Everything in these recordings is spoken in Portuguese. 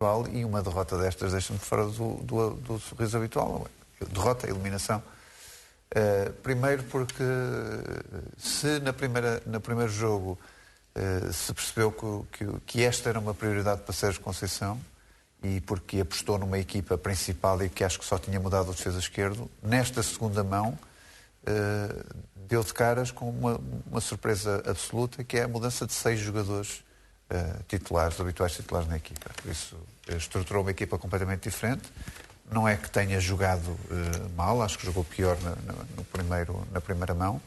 habitual, e uma derrota destas deixa-me fora do sorriso habitual. Derrota, eliminação. Primeiro porque se no primeiro jogo se percebeu que esta era uma prioridade para Sérgio Conceição, e porque apostou numa equipa principal e que acho que só tinha mudado o defesa esquerdo, nesta segunda mão deu de caras com uma surpresa absoluta, que é a mudança de 6 jogadores titulares, habituais titulares na equipa. Por isso, estruturou uma equipa completamente diferente. Não é que tenha jogado mal, acho que jogou pior na primeira mão,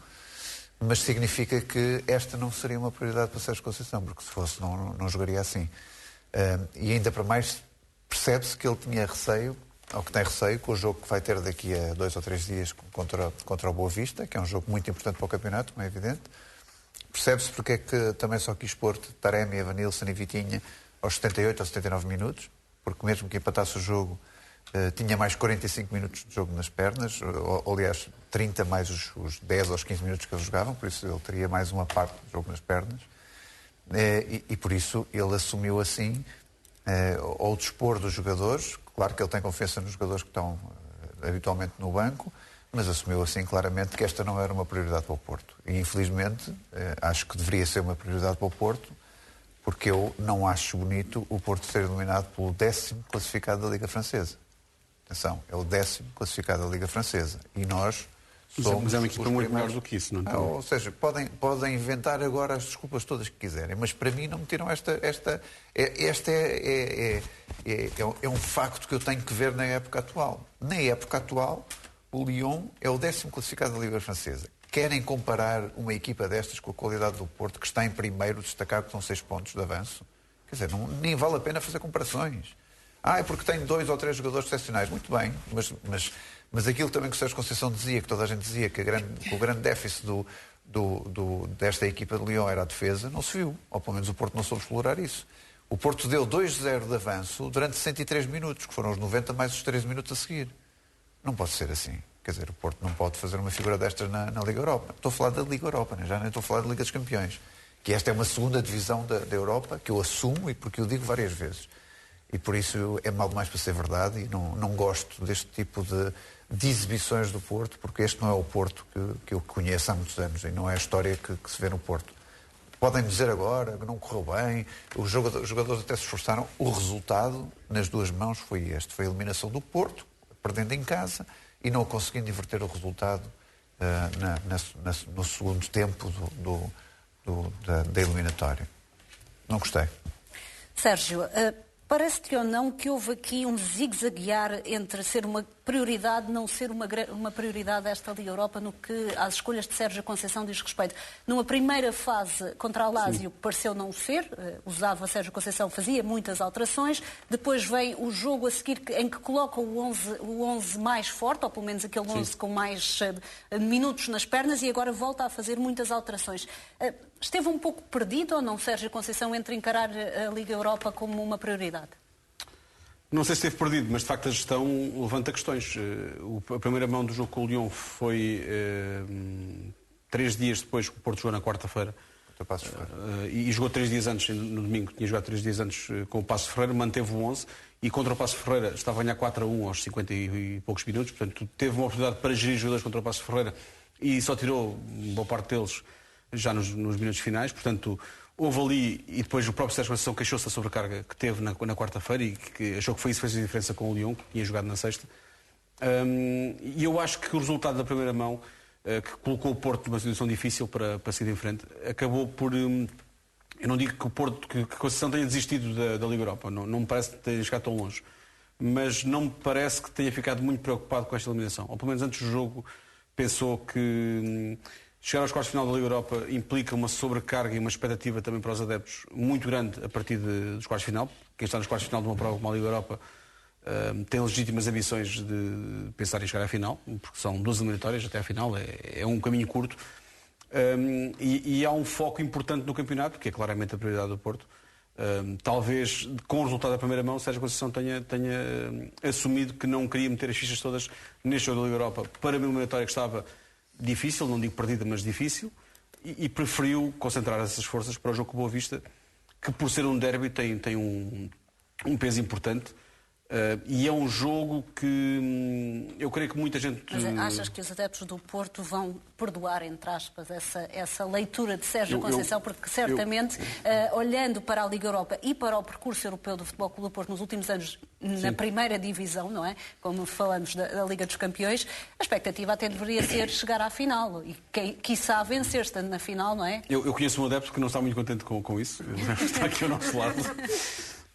mas significa que esta não seria uma prioridade para Sérgio Conceição, porque se fosse não jogaria assim. E ainda para mais percebe-se que ele tinha receio, ou que tem receio, com o jogo que vai ter daqui a 2 ou 3 dias contra o Boa Vista, que é um jogo muito importante para o campeonato, como é evidente. Percebe-se porque é que também só quis pôr Taremi, Evanilson e Vitinha aos 78 ou 79 minutos, porque mesmo que empatasse o jogo, tinha mais 45 minutos de jogo nas pernas, ou aliás, 30 mais os 10 ou os 15 minutos que eles jogavam, por isso ele teria mais uma parte do jogo nas pernas. E por isso ele assumiu assim, ao dispor dos jogadores, claro que ele tem confiança nos jogadores que estão habitualmente no banco, mas assumiu assim claramente que esta não era uma prioridade para o Porto. E infelizmente acho que deveria ser uma prioridade para o Porto, porque eu não acho bonito o Porto ser eliminado pelo 10º classificado da Liga Francesa. Atenção, é o 10º classificado da Liga Francesa. E nós somos... Mas é uma equipa muito melhor do que isso, não é? Ou seja, podem inventar agora as desculpas todas que quiserem, mas para mim não me tiram esta é um facto que eu tenho que ver na época atual. Na época atual, o Lyon é o 10º classificado da Liga Francesa. Querem comparar uma equipa destas com a qualidade do Porto, que está em primeiro, destacar que são 6 pontos de avanço? Quer dizer, nem vale a pena fazer comparações. É porque tem 2 ou 3 jogadores excepcionais. Muito bem, mas aquilo também que o Sérgio Conceição dizia, que toda a gente dizia, que o grande déficit desta equipa de Lyon era a defesa, não se viu. Ou pelo menos o Porto não soube explorar isso. O Porto deu 2-0 de avanço durante 63 minutos, que foram os 90 mais os 13 minutos a seguir. Não pode ser assim. Quer dizer, o Porto não pode fazer uma figura destas na Liga Europa. Estou a falar da Liga Europa, já nem estou a falar da Liga dos Campeões. Que esta é uma segunda divisão da Europa, que eu assumo e porque eu digo várias vezes. E por isso é mal demais para ser verdade, e não gosto deste tipo de exibições do Porto, porque este não é o Porto que eu conheço há muitos anos, e não é a história que se vê no Porto. Podem dizer agora que não correu bem, os jogadores até se esforçaram. O resultado, nas duas mãos, foi este. Foi a eliminação do Porto, perdendo em casa, e não conseguindo inverter o resultado no segundo tempo da eliminatória. Não gostei. Sérgio, parece-te ou não que houve aqui um zigue-zaguear entre ser uma prioridade, não ser uma prioridade esta Liga Europa no que às escolhas de Sérgio Conceição diz respeito? Numa primeira fase contra a Lazio pareceu não ser, usava Sérgio Conceição, fazia muitas alterações, depois vem o jogo a seguir em que coloca o 11 mais forte, ou pelo menos aquele 11 com mais minutos nas pernas, e agora volta a fazer muitas alterações. Esteve um pouco perdido ou não, Sérgio Conceição, entre encarar a Liga Europa como uma prioridade? Não sei se esteve perdido, mas de facto a gestão levanta questões. A primeira mão do jogo com o Lyon foi 3 dias depois que o Porto jogou na quarta-feira. E jogou 3 dias antes, no domingo, tinha jogado 3 dias antes com o Paços Ferreira, manteve o 11 e contra o Paços Ferreira estava a ganhar 4-1 aos 50 e poucos minutos, portanto teve uma oportunidade para gerir jogadores contra o Paços Ferreira e só tirou boa parte deles já nos minutos finais, portanto houve ali, e depois o próprio Sérgio Conceição queixou-se da sobrecarga que teve na quarta-feira e que achou que foi isso que fez a diferença com o Lyon, que tinha jogado na sexta. E eu acho que o resultado da primeira mão, que colocou o Porto numa situação difícil para seguir em frente, acabou por... eu não digo que o Porto, que a Conceição tenha desistido da Liga Europa, não me parece que tenha chegado tão longe, mas não me parece que tenha ficado muito preocupado com esta eliminação. Ou pelo menos antes do jogo pensou que... chegar aos quartos de final da Liga Europa implica uma sobrecarga e uma expectativa também para os adeptos muito grande a partir dos quartos de final. Quem está nos quartos de final de uma prova como a Liga Europa tem legítimas ambições de pensar em chegar à final, porque são 12 eliminatórias até à final, é um caminho curto. E há um foco importante no campeonato, que é claramente a prioridade do Porto. Talvez, com o resultado da primeira mão, Sérgio Conceição tenha assumido que não queria meter as fichas todas neste jogo da Liga Europa para uma eliminatória que estava difícil, não digo perdida, mas difícil, e preferiu concentrar essas forças para o jogo com o Boa Vista, que por ser um derby tem um um peso importante. E é um jogo que eu creio que muita gente... Mas achas que os adeptos do Porto vão perdoar, entre aspas, essa leitura de Sérgio Conceição? Porque certamente, olhando para a Liga Europa e para o percurso europeu do Futebol Clube do Porto nos últimos anos, na primeira divisão, não é? Como falamos da Liga dos Campeões, a expectativa até deveria ser chegar à final e, quiçá, vencer, estando na final, não é? Eu conheço um adepto que não está muito contente com isso. Está aqui ao nosso lado.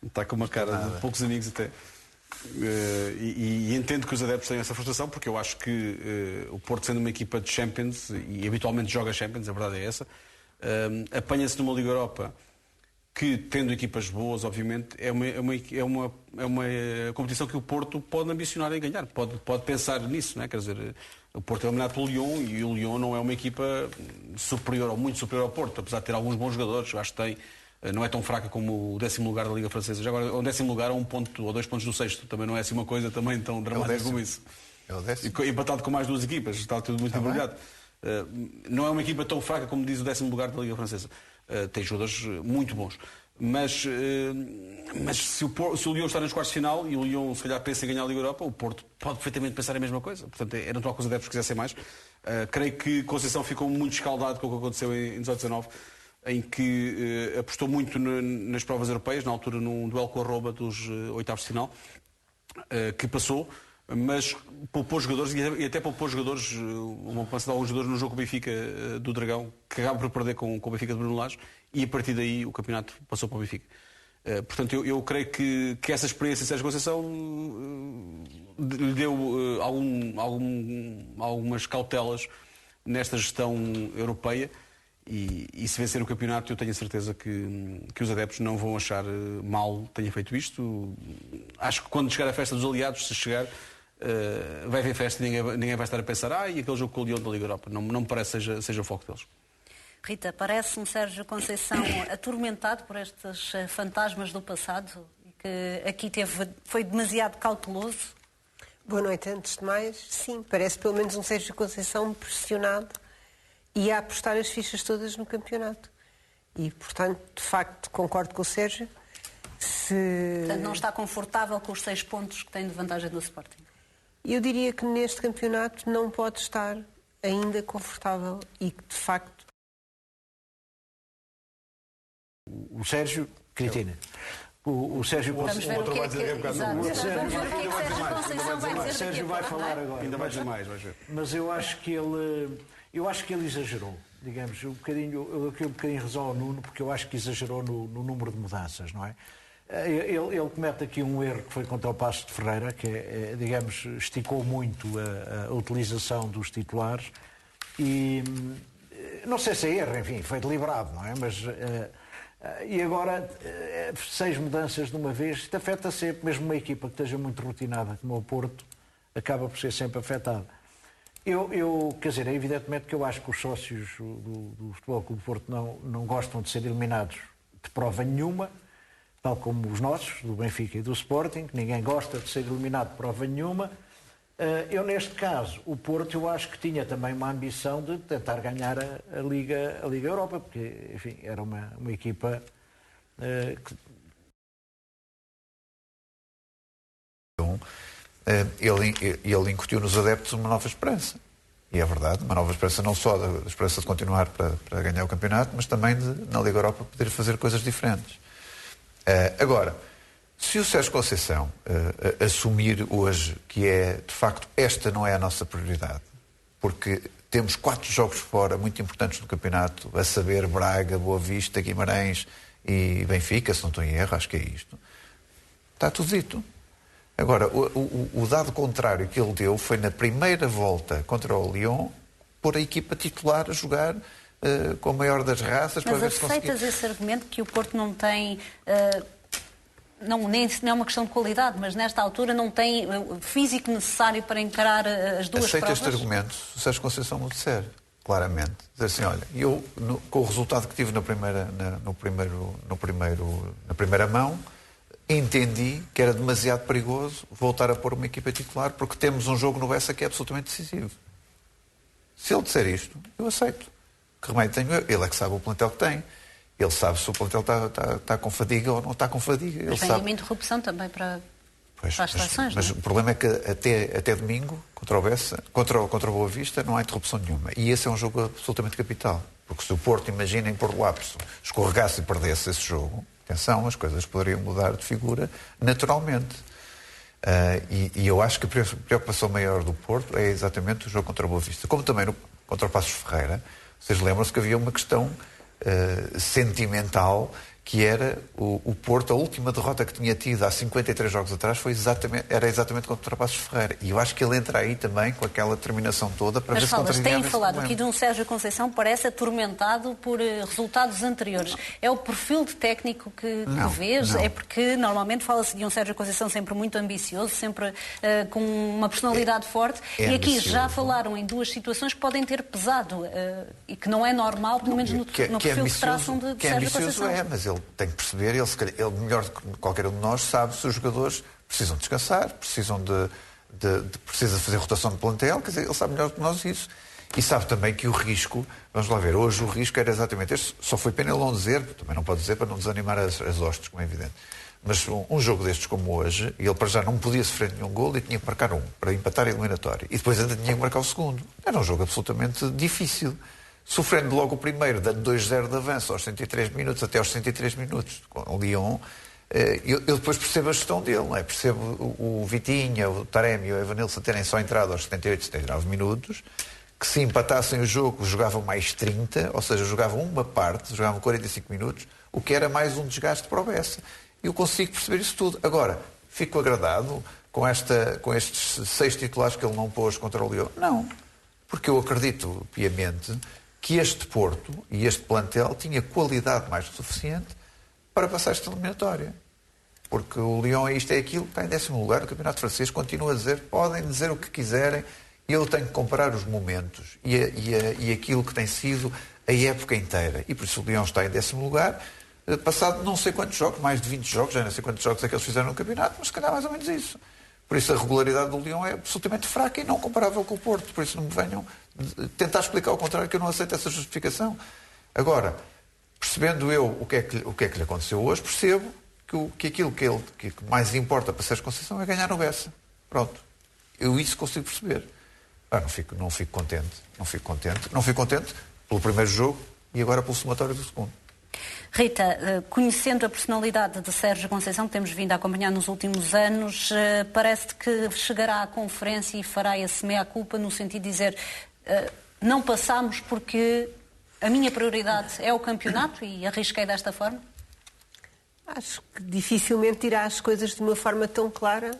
Está com uma cara de poucos amigos até. E entendo que os adeptos têm essa frustração, porque eu acho que o Porto, sendo uma equipa de Champions, e habitualmente joga Champions, a verdade é essa, apanha-se numa Liga Europa que, tendo equipas boas, obviamente, é uma competição que o Porto pode ambicionar em ganhar, pode pensar nisso, não é? Quer dizer, o Porto é eliminado pelo Lyon e o Lyon não é uma equipa superior ou muito superior ao Porto, apesar de ter alguns bons jogadores, eu acho que tem. Não é tão fraca como o 10º lugar da Liga Francesa. Já agora, o 10º lugar a 1 ponto ou 2 pontos do 6º. Também não é assim uma coisa também tão dramática como isso. É o 10º. Empatado com mais 2 equipas. Está tudo muito embrulhado. Não é uma equipa tão fraca como diz o 10º lugar da Liga Francesa. Tem jogadores muito bons. Mas se o Lyon está nos quartos de final e o Lyon se calhar pensa em ganhar a Liga Europa, o Porto pode perfeitamente pensar a mesma coisa. Portanto, é natural que os adeptos quisessem mais. Creio que Conceição ficou muito escaldado com o que aconteceu em 18-19. Em que apostou muito nas provas europeias, na altura num duelo com a Roma dos oitavos de final, que passou, mas poupou jogadores, e até poupou jogadores, uma poupança de alguns jogadores no jogo com o Benfica do Dragão, que acaba por perder com o Benfica de Bruno Lage, e a partir daí o campeonato passou para o Benfica. Portanto, eu creio que essa experiência de Sérgio Conceição lhe deu algumas cautelas nesta gestão europeia. E se vencer o campeonato, eu tenho a certeza que os adeptos não vão achar mal tenha feito isto. Acho que quando chegar a festa dos aliados, se chegar, vai haver festa e ninguém vai estar a pensar e aquele jogo com o Lyon da Liga Europa. Não me parece seja o foco deles. Rita, parece-me Sérgio Conceição atormentado por estes fantasmas do passado e que aqui foi demasiado cauteloso? Boa noite. Antes de mais, sim, parece pelo menos um Sérgio Conceição pressionado e a apostar as fichas todas no campeonato. E, portanto, de facto, concordo com o Sérgio. Portanto, não está confortável com os 6 pontos que tem de vantagem do Sporting? Eu diria que neste campeonato não pode estar ainda confortável e que, de facto... O Sérgio, Cristina. O Sérgio... Vamos ver o que é que... Exato. Vamos ver o que é que Sérgio Conceição vai dizer. O Sérgio vai falar agora. Ainda vai dizer mais, vais ver. Mas eu acho que ele exagerou, digamos, um bocadinho razão ao Nuno, porque eu acho que exagerou no número de mudanças, não é? Ele comete aqui um erro que foi contra o Paços de Ferreira, que digamos, esticou muito a utilização dos titulares e não sei se é erro, enfim, foi deliberado, não é? Mas e agora 6 mudanças de uma vez, isto afeta sempre, mesmo uma equipa que esteja muito rotinada como o Porto, acaba por ser sempre afetada. Quer dizer, é evidentemente que eu acho que os sócios do Futebol Clube do Porto não gostam de ser eliminados de prova nenhuma, tal como os nossos, do Benfica e do Sporting, que ninguém gosta de ser eliminado de prova nenhuma. Eu, neste caso, o Porto, eu acho que tinha também uma ambição de tentar ganhar a Liga Europa, porque, enfim, era uma equipa que... Ele incutiu nos adeptos uma nova esperança. E é verdade, uma nova esperança não só da esperança de continuar para ganhar o campeonato, mas também na Liga Europa poder fazer coisas diferentes. Agora, se o Sérgio Conceição assumir hoje que de facto, esta não é a nossa prioridade, porque temos 4 jogos fora muito importantes no campeonato, a saber Braga, Boa Vista, Guimarães e Benfica, se não estou em erro, acho que é isto. Está tudo dito. Agora, o dado contrário que ele deu foi na primeira volta contra o Lyon, pôr a equipa titular a jogar com a maior das raças. Mas para ver se aceitas esse argumento que o Porto não tem, não é uma questão de qualidade, mas nesta altura não tem o físico necessário para encarar as duas Aceito provas? este argumento, se o Sérgio Conceição me disser, claramente. Dizer assim, olha, eu com o resultado que tive na primeira mão, entendi que era demasiado perigoso voltar a pôr uma equipa titular porque temos um jogo no Bessa que é absolutamente decisivo. Se ele disser isto, eu aceito. Que remédio tenho eu? Ele é que sabe o plantel que tem. Ele sabe se o plantel está com fadiga ou não está com fadiga. Mas tem uma interrupção também para as seleções, mas o problema é que até domingo, contra o Boa Vista, não há interrupção nenhuma. E esse é um jogo absolutamente capital. Porque se o Porto, imaginem por lapso, escorregasse e perdesse esse jogo, atenção, as coisas poderiam mudar de figura naturalmente. E eu acho que a preocupação maior do Porto é exatamente o jogo contra o Boa Vista. Como também contra o Passos Ferreira, vocês lembram-se que havia uma questão sentimental, que era o Porto, a última derrota que tinha tido há 53 jogos atrás era exatamente contra o Passos Ferreira. E eu acho que ele entra aí também com aquela determinação toda para ver se contrariava esse problema. Mas têm falado aqui de um Sérgio Conceição parece atormentado por resultados anteriores. É o perfil de técnico que vês? Não. É porque normalmente fala-se de um Sérgio Conceição sempre muito ambicioso, sempre com uma personalidade forte. E aqui ambicioso. Já falaram em duas situações que podem ter pesado e que não é normal, pelo menos no perfil que traçam de Sérgio Conceição. Mas ele tem que perceber, ele melhor do que qualquer um de nós sabe se os jogadores precisam descansar, precisa fazer rotação de plantel, quer dizer, ele sabe melhor do que nós isso. E sabe também que o risco, vamos lá ver, hoje o risco era exatamente este, só foi pena ele não dizer, também não pode dizer para não desanimar as hostes, como é evidente. Mas um jogo destes como hoje, ele para já não podia sofrer nenhum gol e tinha que marcar um, para empatar a eliminatória. E depois ainda tinha que marcar o segundo. Era um jogo absolutamente difícil. Sofrendo logo o primeiro, dando 2-0 de avanço aos 103 minutos, até aos 103 minutos, com o Lyon, eu depois percebo a gestão dele, não é? Percebo o Vitinha, o Taremi e o Evanilson terem só entrado aos 78, 79 minutos, que se empatassem o jogo, jogavam mais 30, ou seja, jogavam uma parte, jogavam 45 minutos, o que era mais um desgaste para o Bessa. Eu consigo perceber isso tudo. Agora, fico agradado com estes 6 titulares que ele não pôs contra o Lyon? Não, porque eu acredito piamente que este Porto e este plantel tinha qualidade mais que suficiente para passar esta eliminatória. Porque o Lyon, isto é aquilo, está em 10º lugar no Campeonato Francês, continua a dizer, podem dizer o que quiserem, eu tenho que comparar os momentos e aquilo que tem sido a época inteira. E por isso o Lyon está em 10º lugar, passado não sei quantos jogos, mais de 20 jogos, já não sei quantos jogos é que eles fizeram no campeonato, mas se calhar mais ou menos isso. Por isso a regularidade do Lyon é absolutamente fraca e não comparável com o Porto. Por isso não me venham tentar explicar ao contrário, que eu não aceito essa justificação. Agora, percebendo eu o que é que lhe aconteceu hoje, percebo que aquilo que mais importa para Sérgio Conceição é ganhar no Bessa. Pronto. Eu isso consigo perceber. Não fico contente pelo primeiro jogo e agora pelo somatório do segundo. Rita, conhecendo a personalidade de Sérgio Conceição, que temos vindo a acompanhar nos últimos anos, parece-te que chegará à conferência e fará esse meia-culpa no sentido de dizer não passamos porque a minha prioridade é o campeonato e arrisquei desta forma? Acho que dificilmente dirá as coisas de uma forma tão clara,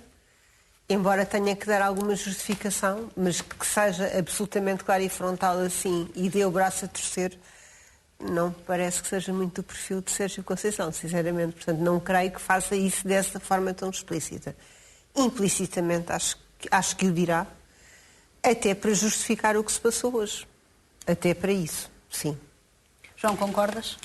embora tenha que dar alguma justificação, mas que seja absolutamente claro e frontal assim e dê o braço a torcer, não parece que seja muito do perfil de Sérgio Conceição, sinceramente. Portanto, não creio que faça isso dessa forma tão explícita. Implicitamente, acho que o dirá, até para justificar o que se passou hoje. Até para isso, sim. João, concordas?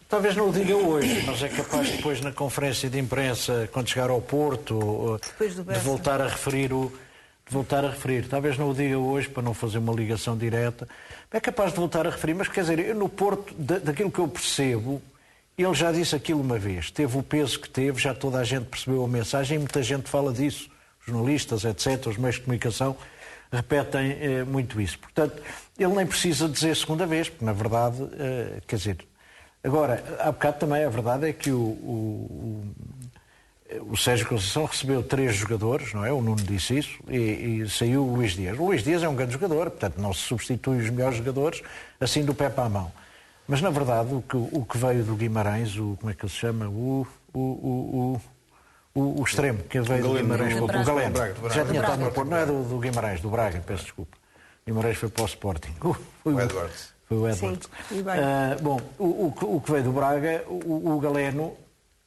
Talvez não o diga hoje, mas é capaz depois na conferência de imprensa, quando chegar ao Porto, de voltar a referir. Talvez não o diga hoje, para não fazer uma ligação direta. É capaz de voltar a referir, mas quer dizer, eu no Porto, daquilo que eu percebo, ele já disse aquilo uma vez, teve o peso que teve, já toda a gente percebeu a mensagem e muita gente fala disso. Jornalistas, etc., os meios de comunicação repetem muito isso. Portanto, ele nem precisa dizer segunda vez, porque na verdade, quer dizer... Agora, há bocado também a verdade é que o Sérgio Conceição recebeu 3 jogadores, não é? O Nuno disse isso, e saiu o Luís Dias. O Luís Dias é um grande jogador, portanto não se substitui os melhores jogadores assim do pé para a mão. Mas na verdade o que veio do Guimarães, como é que ele se chama? O extremo que veio do Guimarães, o Galeno. Já tinha estado no Porto, não é do Guimarães, do Braga, peço desculpa. Guimarães foi para o Sporting. O Edwards. Foi o Edwards. Bom, o que veio do Braga, o Galeno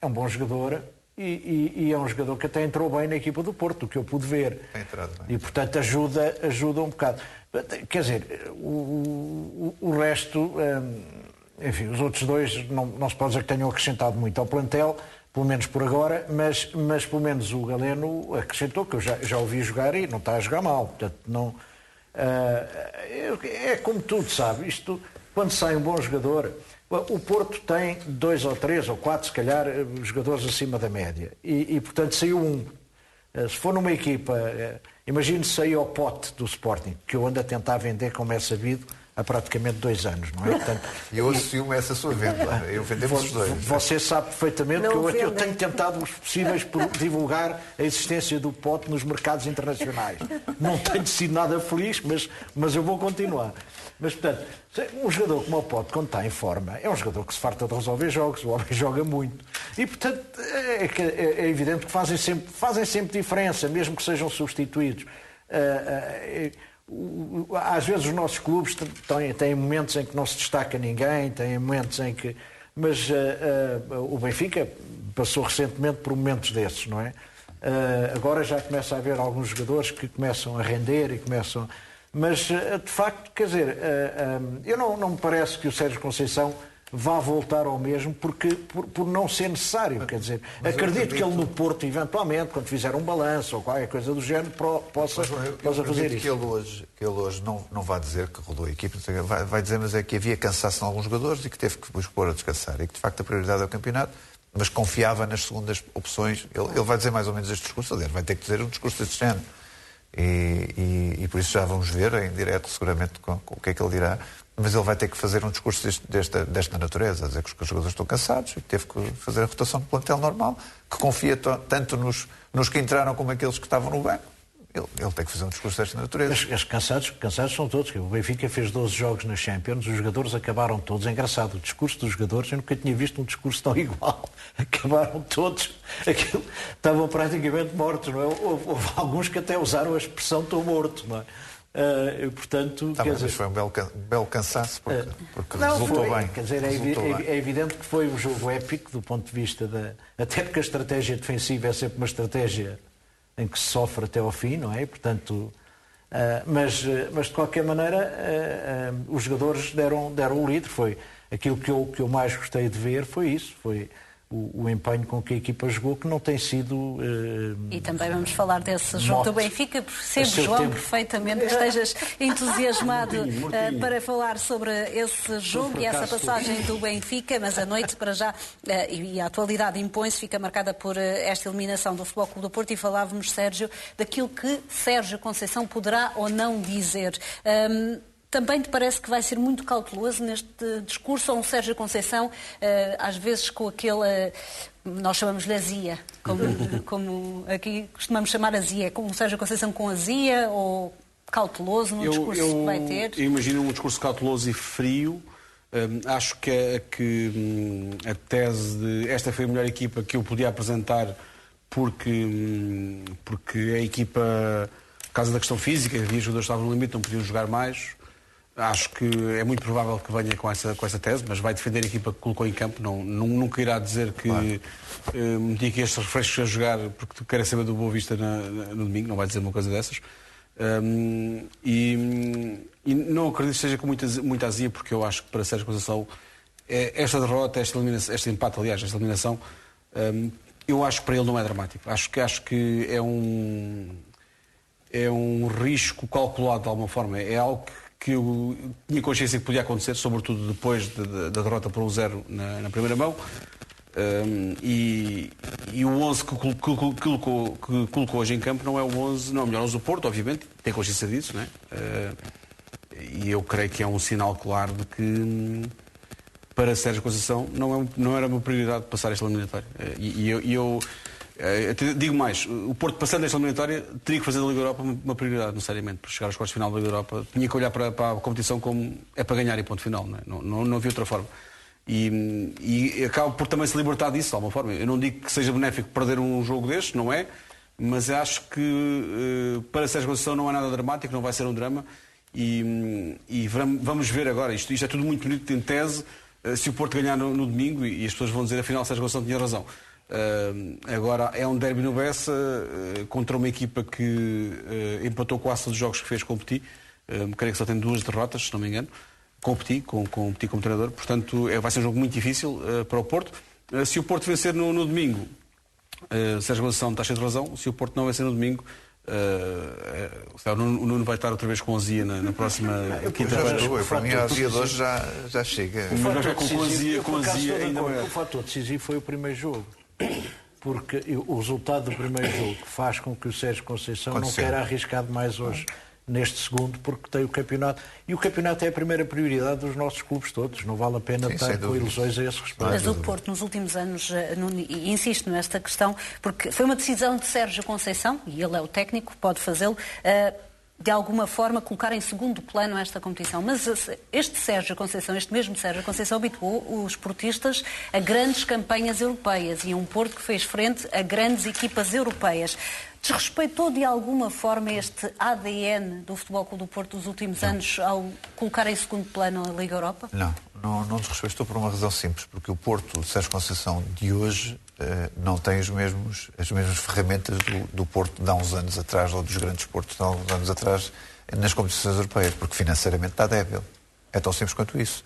é um bom jogador e é um jogador que até entrou bem na equipa do Porto, o que eu pude ver. Tem entrado bem. E, portanto, ajuda um bocado. Quer dizer, o resto, enfim, os outros dois não se pode dizer que tenham acrescentado muito ao plantel, pelo menos por agora, mas pelo menos o Galeno acrescentou, que eu já ouvi jogar e não está a jogar mal. Portanto, não... é como tudo, sabe? Isto, quando sai um bom jogador, O Porto tem 2 ou 3 ou 4, se calhar, jogadores acima da média. E portanto, saiu um. Se for numa equipa, imagine se sair ao Pote do Sporting, que eu ando a tentar vender, como é sabido, há praticamente 2 anos, não é? Portanto, e eu assumo essa sua venda. Eu vendemos os dois. Você sabe perfeitamente que eu tenho tentado os possíveis por divulgar a existência do Pote nos mercados internacionais. Não tenho sido nada feliz, mas eu vou continuar. Mas, portanto, um jogador como o Pote, quando está em forma, é um jogador que se farta de resolver jogos, o homem joga muito. E, portanto, é evidente que fazem sempre diferença, mesmo que sejam substituídos. Às vezes os nossos clubes têm momentos em que não se destaca ninguém, têm momentos em que... Mas o Benfica passou recentemente por momentos desses, não é? Agora já começa a haver alguns jogadores que começam a render e começam... Mas, de facto, quer dizer, eu não me parece que o Sérgio Conceição vá voltar ao mesmo por não ser necessário. Quer dizer, acredito que ele no Porto, eventualmente, quando fizer um balanço ou qualquer coisa do género, possa fazer isso. Que ele hoje não vai dizer que rodou a equipe, vai dizer, mas é que havia cansaço em alguns jogadores e que teve que os pôr a descansar. E que, de facto, a prioridade é o campeonato, mas confiava nas segundas opções. Ele vai dizer mais ou menos este discurso, aliás, vai ter que dizer um discurso deste género. E por isso já vamos ver em direto seguramente com o que é que ele dirá, mas ele vai ter que fazer um discurso desta natureza, a dizer que os jogadores estão cansados e que teve que fazer a rotação do plantel normal, que confia tanto nos que entraram como aqueles que estavam no banco. Ele tem que fazer um discurso desta natureza. Os cansados são todos. O Benfica fez 12 jogos na Champions, os jogadores acabaram todos. É engraçado, o discurso dos jogadores, eu nunca tinha visto um discurso tão igual. Acabaram todos. Estavam praticamente mortos, não é? Houve alguns que até usaram a expressão "estou morto", não é? Portanto, mas foi um belo cansaço porque resultou bem. Quer dizer, é evidente que foi um jogo épico do ponto de vista até porque a estratégia defensiva é sempre uma estratégia em que se sofre até ao fim, não é? Portanto, mas de qualquer maneira os jogadores deram o litro. Foi aquilo que eu mais gostei de ver, foi isso, foi o empenho com que a equipa jogou, que não tem sido... E também vamos falar desse jogo do Benfica, percebo, João, perfeitamente que estejas entusiasmado para falar sobre esse jogo e essa passagem do Benfica, mas a noite para já, e a atualidade impõe-se, fica marcada por esta eliminação do Futebol Clube do Porto, e falávamos, Sérgio, daquilo que Sérgio Conceição poderá ou não dizer. Também te parece que vai ser muito cauteloso neste discurso, ou um Sérgio Conceição, às vezes com aquele, nós chamamos-lhe azia, como aqui costumamos chamar azia, como um Sérgio Conceição com azia, ou cauteloso no discurso que vai ter? Eu imagino um discurso cauteloso e frio. Acho que a tese de esta foi a melhor equipa que eu podia apresentar porque a equipa, por causa da questão física, havia jogadores que estavam no limite, não podiam jogar mais. Acho que é muito provável que venha com essa tese, mas vai defender a equipa que colocou em campo. Nunca irá dizer que meti aqui estes refrescos a jogar porque quer saber do Boa Vista no domingo. Não vai dizer uma coisa dessas. E não acredito que seja com muita azia, porque eu acho que para Sérgio Conceição esta derrota, este empate, aliás, esta eliminação, eu acho que para ele não é dramático. Acho que é um risco calculado de alguma forma. É algo que eu tinha consciência que podia acontecer, sobretudo depois da derrota por 1-0 na primeira mão. E o 11 que colocou hoje em campo não é o 11, não é o melhor 11 do Porto, obviamente, tem consciência disso, não é? E eu creio que é um sinal claro de que para Sérgio Conceição não era uma prioridade passar esta eliminatória. E eu digo mais, o Porto passando esta eliminatória teria que fazer da Liga Europa uma prioridade, necessariamente, para chegar aos quartos de final da Liga Europa. Tinha que olhar para a competição como é para ganhar e ponto final, não havia outra forma. E acaba por também se libertar disso, de alguma forma. Eu não digo que seja benéfico perder um jogo deste, não é, mas acho que para Sérgio Conceição não é nada dramático, não vai ser um drama. E vamos ver agora, isto é tudo muito bonito em tese, se o Porto ganhar no domingo, e as pessoas vão dizer afinal Sérgio Conceição tinha razão. Agora é um derby no Bessa contra uma equipa que empatou quase todos os jogos que fez com o Petit. Creio que só tem 2 derrotas, se não me engano, com o Petit como treinador. Portanto, vai ser um jogo muito difícil para o Porto. Se o Porto vencer no domingo, Sérgio Conceição está cheio de razão. Se o Porto não vencer no domingo, o Nuno vai estar outra vez com azia na próxima quinta-feira. Para mim, ao dia de hoje já chega. Mas já com azia ainda é. O fator decisivo foi o primeiro jogo. Porque o resultado do primeiro jogo faz com que o Sérgio Conceição não queira arriscar mais hoje neste segundo, porque tem o campeonato. E o campeonato é a primeira prioridade dos nossos clubes todos. Não vale a pena estar com ilusões a esse respeito. Mas o Porto, nos últimos anos, e insisto nesta questão, porque foi uma decisão de Sérgio Conceição, e ele é o técnico, pode fazê-lo, de alguma forma colocar em segundo plano esta competição. Mas este mesmo Sérgio Conceição habituou os portistas a grandes campanhas europeias e a um Porto que fez frente a grandes equipas europeias. Desrespeitou de alguma forma este ADN do Futebol Clube do Porto dos últimos anos ao colocar em segundo plano a Liga Europa? Não desrespeitou por uma razão simples, porque o Porto de Sérgio Conceição de hoje não tem as mesmas ferramentas do Porto de há uns anos atrás, ou dos grandes Portos de há uns anos atrás, nas competições europeias, porque financeiramente está débil. É tão simples quanto isso.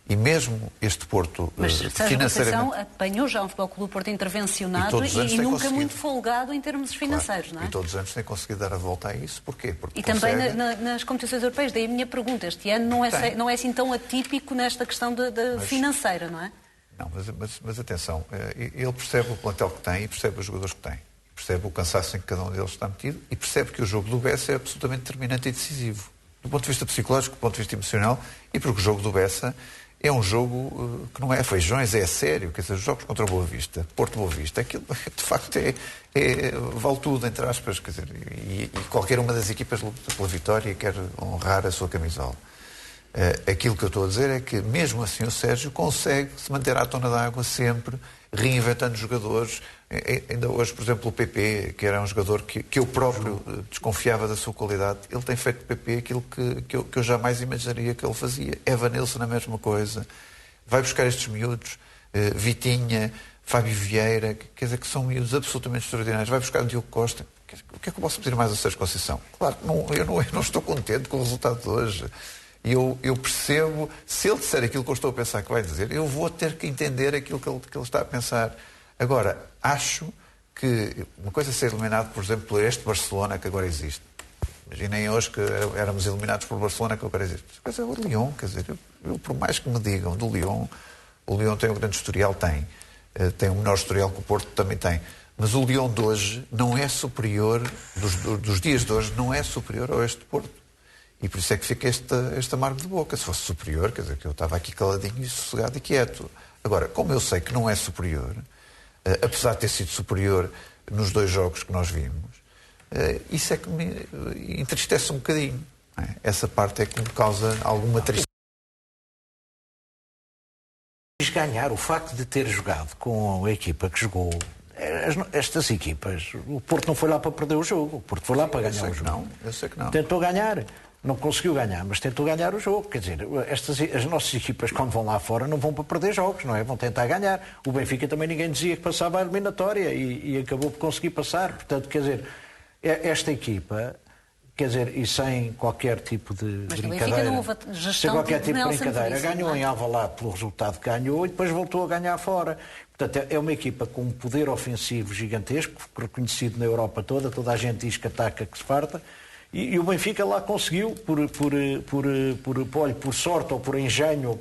E mesmo este Porto, mas Sérgio Conceição apanhou já um Futebol Clube do Porto intervencionado e nunca muito folgado em termos financeiros, claro, não é? E todos os anos tem conseguido dar a volta a isso. Porquê? Porque e também nas competições europeias. Daí a minha pergunta. Este ano não é assim tão atípico nesta questão financeira, não é? Não, mas atenção, ele percebe o plantel que tem e percebe os jogadores que tem. Percebe o cansaço em que cada um deles está metido e percebe que o jogo do Bessa é absolutamente determinante e decisivo. Do ponto de vista psicológico, do ponto de vista emocional, e porque o jogo do Bessa é um jogo que não é feijões, é sério. Quer dizer, os jogos contra o Boa Vista, Porto Boa Vista, aquilo de facto vale tudo, entre aspas. Quer dizer, e qualquer uma das equipas luta pela vitória e quer honrar a sua camisola. Aquilo que eu estou a dizer é que, mesmo assim, o Sérgio consegue se manter à tona da água sempre, reinventando jogadores. Ainda hoje, por exemplo, o PP, que era um jogador que eu próprio desconfiava da sua qualidade, ele tem feito do PP aquilo que eu jamais imaginaria que ele fazia. Evanilson, a mesma coisa. Vai buscar estes miúdos, Vitinha, Fábio Vieira, quer dizer, que são miúdos absolutamente extraordinários. Vai buscar o Diogo Costa. O que é que eu posso pedir mais a Sérgio Conceição? Claro, eu não estou contente com o resultado de hoje. Eu percebo, se ele disser aquilo que eu estou a pensar que vai dizer, eu vou ter que entender aquilo que ele está a pensar. Agora, acho que uma coisa é ser eliminado, por exemplo, por este Barcelona que agora existe. Imaginem hoje que éramos eliminados por Barcelona que agora existe. Mas é o Lyon, quer dizer, eu por mais que me digam do Lyon, o Lyon tem um grande historial, tem um menor historial que o Porto também tem. Mas o Lyon de hoje não é superior, dos dias de hoje, não é superior ao este Porto. E por isso é que fica este amargo de boca. Se fosse superior, quer dizer, que eu estava aqui caladinho e sossegado e quieto. Agora, como eu sei que não é superior, apesar de ter sido superior nos 2 jogos que nós vimos, isso é que me entristece um bocadinho. Não é? Essa parte é que me causa alguma tristeza. Ganhar, o facto de ter jogado com a equipa que jogou, estas equipas, o Porto não foi lá para perder o jogo, o Porto foi lá para ganhar o jogo. Eu sei que não. Tentou ganhar. Não conseguiu ganhar, mas tentou ganhar o jogo. Quer dizer, as nossas equipas, quando vão lá fora, não vão para perder jogos, não é? Vão tentar ganhar. O Benfica também ninguém dizia que passava a eliminatória e acabou por conseguir passar. Portanto, quer dizer, esta equipa, quer dizer, e sem qualquer tipo de brincadeira, sem qualquer tipo de brincadeira, ganhou em Alvalade pelo resultado que ganhou e depois voltou a ganhar fora. Portanto, é uma equipa com um poder ofensivo gigantesco, reconhecido na Europa toda a gente diz que ataca, que se farta. E o Benfica lá conseguiu, por sorte ou por engenho,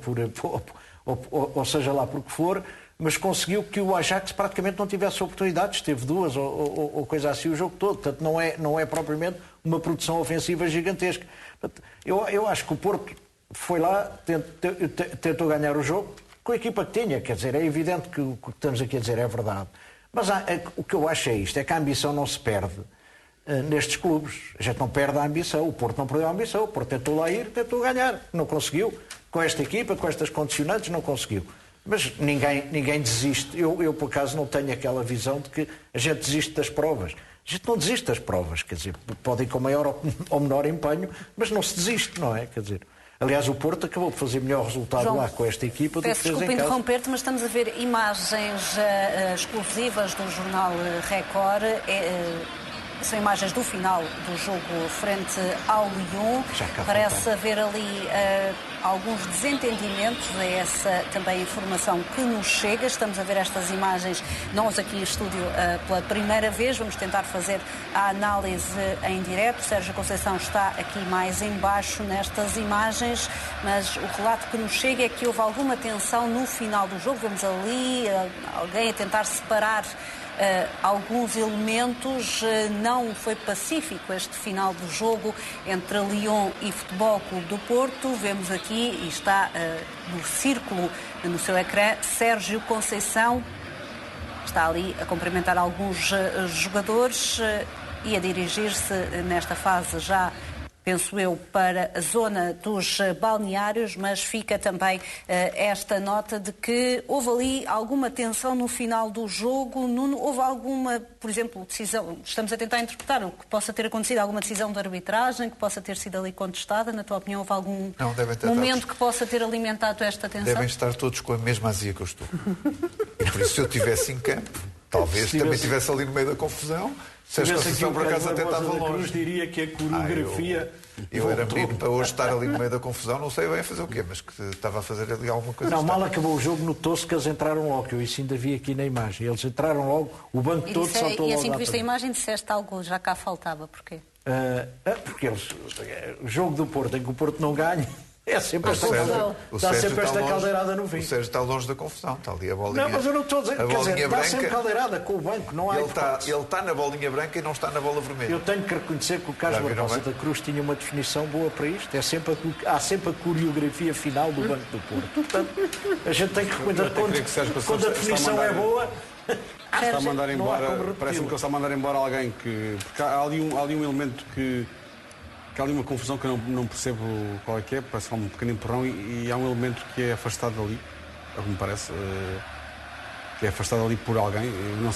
ou seja lá por que for, mas conseguiu que o Ajax praticamente não tivesse oportunidades, teve 2 ou coisa assim o jogo todo. Portanto, não é propriamente uma produção ofensiva gigantesca. Portanto, eu acho que o Porto foi lá, tentou ganhar o jogo com a equipa que tinha. Quer dizer, é evidente que o que estamos aqui a dizer é verdade. Mas o que eu acho é isto, é que a ambição não se perde nestes clubes. A gente não perde a ambição. O Porto não perdeu a ambição. O Porto tentou lá ir, tentou ganhar. Não conseguiu. Com esta equipa, com estas condicionantes, não conseguiu. Mas ninguém desiste. Eu, por acaso, não tenho aquela visão de que a gente desiste das provas. A gente não desiste das provas. Quer dizer, pode ir com maior ou menor empenho, mas não se desiste, não é? Quer dizer, aliás, o Porto acabou de fazer melhor resultado João, lá com esta equipa do que fez em casa. Desculpa interromper-te, mas estamos a ver imagens exclusivas do jornal Record são imagens do final do jogo frente ao Lyon. Parece haver ali alguns desentendimentos, é essa também a informação que nos chega. Estamos a ver estas imagens, nós aqui em estúdio pela primeira vez, vamos tentar fazer a análise em direto. Sérgio Conceição está aqui mais em baixo nestas imagens, mas o relato que nos chega é que houve alguma tensão no final do jogo. Vemos ali alguém a tentar separar alguns elementos. Não foi pacífico este final do jogo entre Lyon e Futebol Clube do Porto. Vemos aqui, e está no círculo no seu ecrã, Sérgio Conceição. Está ali a cumprimentar alguns jogadores e a dirigir-se nesta fase já, penso eu, para a zona dos balneários, mas fica também esta nota de que houve ali alguma tensão no final do jogo. Nuno, houve alguma, por exemplo, decisão, estamos a tentar interpretar o que possa ter acontecido, alguma decisão de arbitragem que possa ter sido ali contestada? Na tua opinião, houve algum momento que possa ter alimentado esta tensão? Devem estar todos com a mesma azia que eu estou. E por isso, se eu estivesse em campo, talvez também estivesse ali no meio da confusão. Se a Conceição por acaso até estava longe. Diria que a coreografia... Eu era menino para hoje estar ali no meio da confusão, não sei bem fazer o quê, mas que estava a fazer ali alguma coisa. Não, mal acabou o jogo, notou-se que eles entraram logo, que eu isso ainda vi aqui na imagem. Eles entraram logo, o banco todo saltou logo. E assim que viste a imagem disseste algo, já cá faltava, porquê? Porque eles, o jogo do Porto, em que o Porto não ganha, é sempre esta confusão. Dá sempre esta caldeirada no fim. O Sérgio está longe da confusão, está ali a bolinha. Não, mas eu não estou a dizer, quer dizer, dá sempre caldeirada com o banco, não há ele está na bolinha branca e não está na bola vermelha. Eu tenho que reconhecer que o Carlos Barbosa da Cruz tinha uma definição boa para isto. Há sempre a coreografia final do Banco do Porto. Portanto, a gente tem que reconhecer quando a definição é boa. Está a mandar embora, parece-me que ele está a mandar embora alguém que... Porque há ali um elemento que há ali uma confusão que eu não percebo qual é que é, parece um pequeno empurrão e há um elemento que é afastado dali, é o que me parece, que é afastado ali por alguém.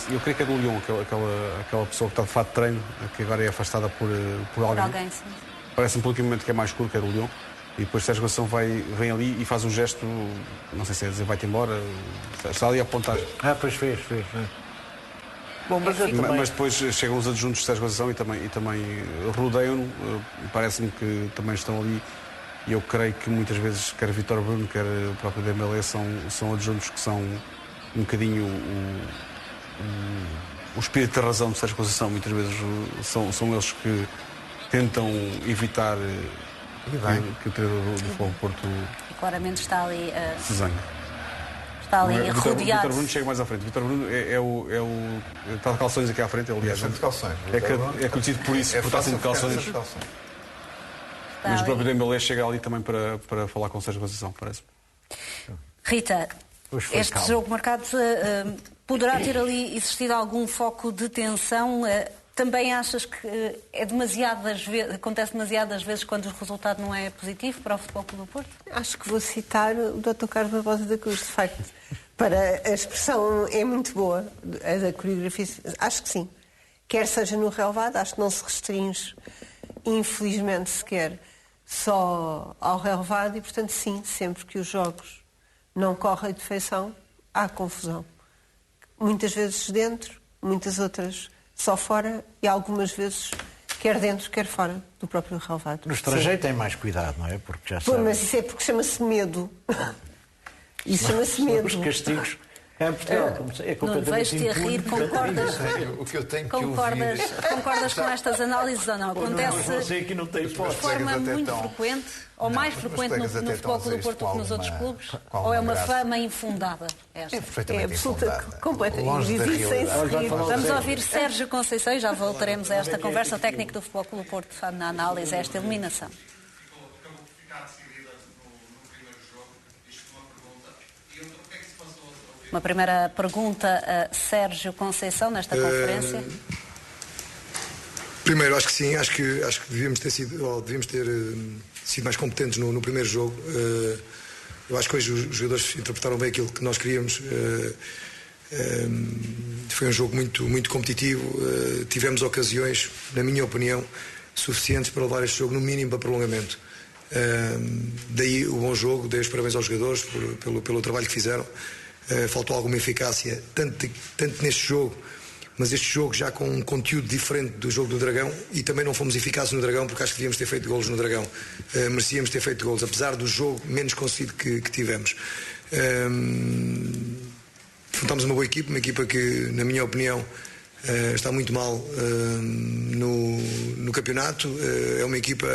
Eu creio que é do Lyon, aquela pessoa que está de fato de treino, que agora é afastada por alguém. Sim. Parece-me pelo momento que é mais escuro, que é do Lyon. E depois Sérgio Conceição vem ali e faz um gesto, não sei se é dizer vai-te embora, está ali a apontar. Pois fez. Bom, mas depois chegam os adjuntos de Sérgio Conceição e também rodeiam-no. Parece-me que também estão ali. E eu creio que muitas vezes, quer Vítor Bruno, quer o próprio Dembélé, são adjuntos que são um bocadinho o espírito da razão de Sérgio Conceição. Muitas vezes são eles que tentam evitar que o treinador do Futebol Porto claramente está ali se zangue. Está ali rodeado. Vítor Bruno chega mais à frente. Vítor Bruno está de calções aqui à frente, aliás. De calções. É conhecido por isso, por estar sempre de calções. Mas o próprio Dembélé chega ali também para falar com o Sérgio Conceição, parece. Rita, este jogo marcado poderá ter ali existido algum foco de tensão? Também achas que acontece demasiadas vezes quando o resultado não é positivo para o Futebol Clube do Porto? Acho que vou citar o Dr. Carlos Barbosa da Cruz, de facto. A expressão é muito boa, a da coreografia. Acho que sim. Quer seja no relevado, acho que não se restringe, infelizmente, sequer só ao relevado e, portanto, sim, sempre que os jogos não correm de feição, há confusão. Muitas vezes dentro, muitas outras só fora e algumas vezes quer dentro, quer fora do próprio relevado. No estrangeiro tem mais cuidado, não é? Porque já sabe. Mas isso é porque chama-se medo. Isso chama-se medo. Os castigos é completamente não vejo-te a rir, concordas? O que eu tenho que concordas com estas análises ou não? Acontece de forma muito frequente, ou mais frequente no Futebol Clube do Porto do que nos outros clubes? Ou é uma fama infundada? É perfeitamente infundada. Completamente. Vamos ouvir Sérgio Conceição e já voltaremos a esta conversa. O técnico do Futebol Clube do Porto na análise a esta eliminação. Uma primeira pergunta a Sérgio Conceição nesta conferência. Primeiro, acho que sim, acho que devíamos ter sido mais competentes no primeiro jogo. Eu acho que hoje os jogadores interpretaram bem aquilo que nós queríamos. Foi um jogo muito competitivo. Tivemos ocasiões, na minha opinião, suficientes para levar este jogo no mínimo para prolongamento. Daí o bom jogo, dei os parabéns aos jogadores pelo trabalho que fizeram. Faltou alguma eficácia, tanto neste jogo, mas este jogo já com um conteúdo diferente do jogo do Dragão, e também não fomos eficazes no Dragão, porque acho que devíamos ter feito golos no Dragão. Merecíamos ter feito golos, apesar do jogo menos conseguido que tivemos. Juntámos uma boa equipa, uma equipa que, na minha opinião, está muito mal no campeonato. É uma equipa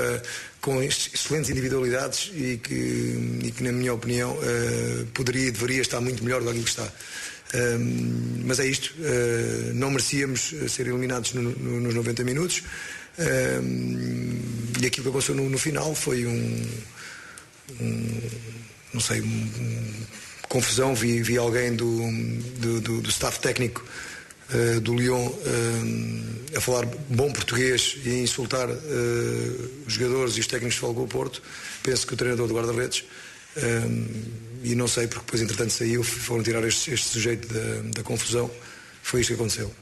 com excelentes individualidades e que na minha opinião, poderia e deveria estar muito melhor do que está. Mas é isto, não merecíamos ser eliminados nos 90 minutos, e aquilo que aconteceu no final foi confusão. Vi alguém do staff técnico do Lyon a falar bom português e a insultar os jogadores e os técnicos de Futebol Clube do Porto. Penso que o treinador do guarda-redes, e não sei, porque depois entretanto saiu, foram tirar este sujeito da confusão. Foi isto que aconteceu.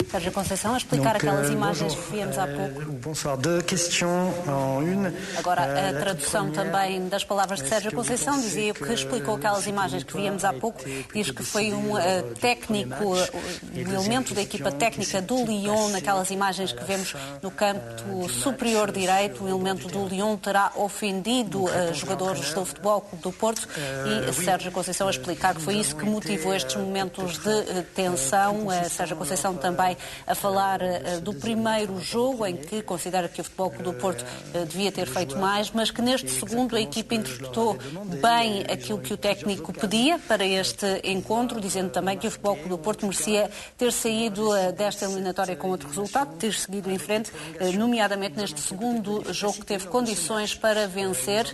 Sérgio Conceição, a explicar aquelas imagens que víamos há pouco. Agora, a tradução também das palavras de Sérgio Conceição, dizia que explicou aquelas imagens que víamos há pouco, diz que foi um técnico, um elemento da equipa técnica do Lyon, naquelas imagens que vemos no canto superior direito, o elemento do Lyon terá ofendido jogadores do Futebol Clube do Porto, e Sérgio Conceição a explicar que foi isso que motivou estes momentos de tensão. Sérgio Conceição também a falar do primeiro jogo, em que considera que o Futebol Clube do Porto devia ter feito mais, mas que neste segundo a equipa interpretou bem aquilo que o técnico pedia para este encontro, dizendo também que o Futebol Clube do Porto merecia ter saído desta eliminatória com outro resultado, ter seguido em frente, nomeadamente neste segundo jogo que teve condições para vencer.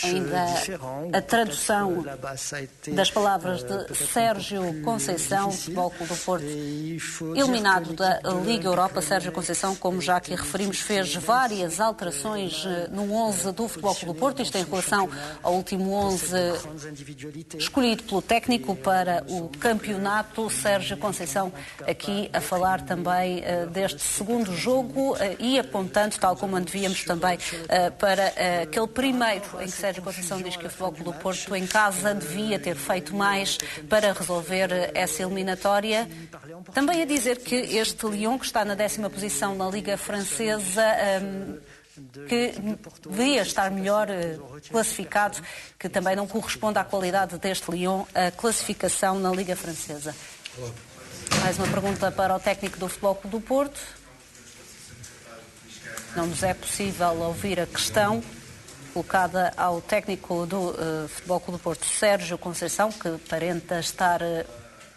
Ainda a tradução das palavras de Sérgio Conceição. Futebol Clube do Porto eliminado da Liga Europa. Sérgio Conceição, como já aqui referimos, fez várias alterações no 11 do Futebol Clube do Porto, isto em relação ao último 11 escolhido pelo técnico para o campeonato. Sérgio Conceição aqui a falar também deste segundo jogo e apontando, tal como antevíamos também, para aquele primeiro em que Sérgio Conceição diz que o Futebol Clube do Porto em casa devia ter feito mais para resolver essa eliminatória. Também a dizer que este Lyon, que está na 10ª posição na Liga Francesa, que deveria estar melhor classificado, que também não corresponde à qualidade deste Lyon, a classificação na Liga Francesa. Mais uma pergunta para o técnico do Futebol Clube do Porto. Não nos é possível ouvir a questão colocada ao técnico do Futebol Clube do Porto, Sérgio Conceição, que aparenta estar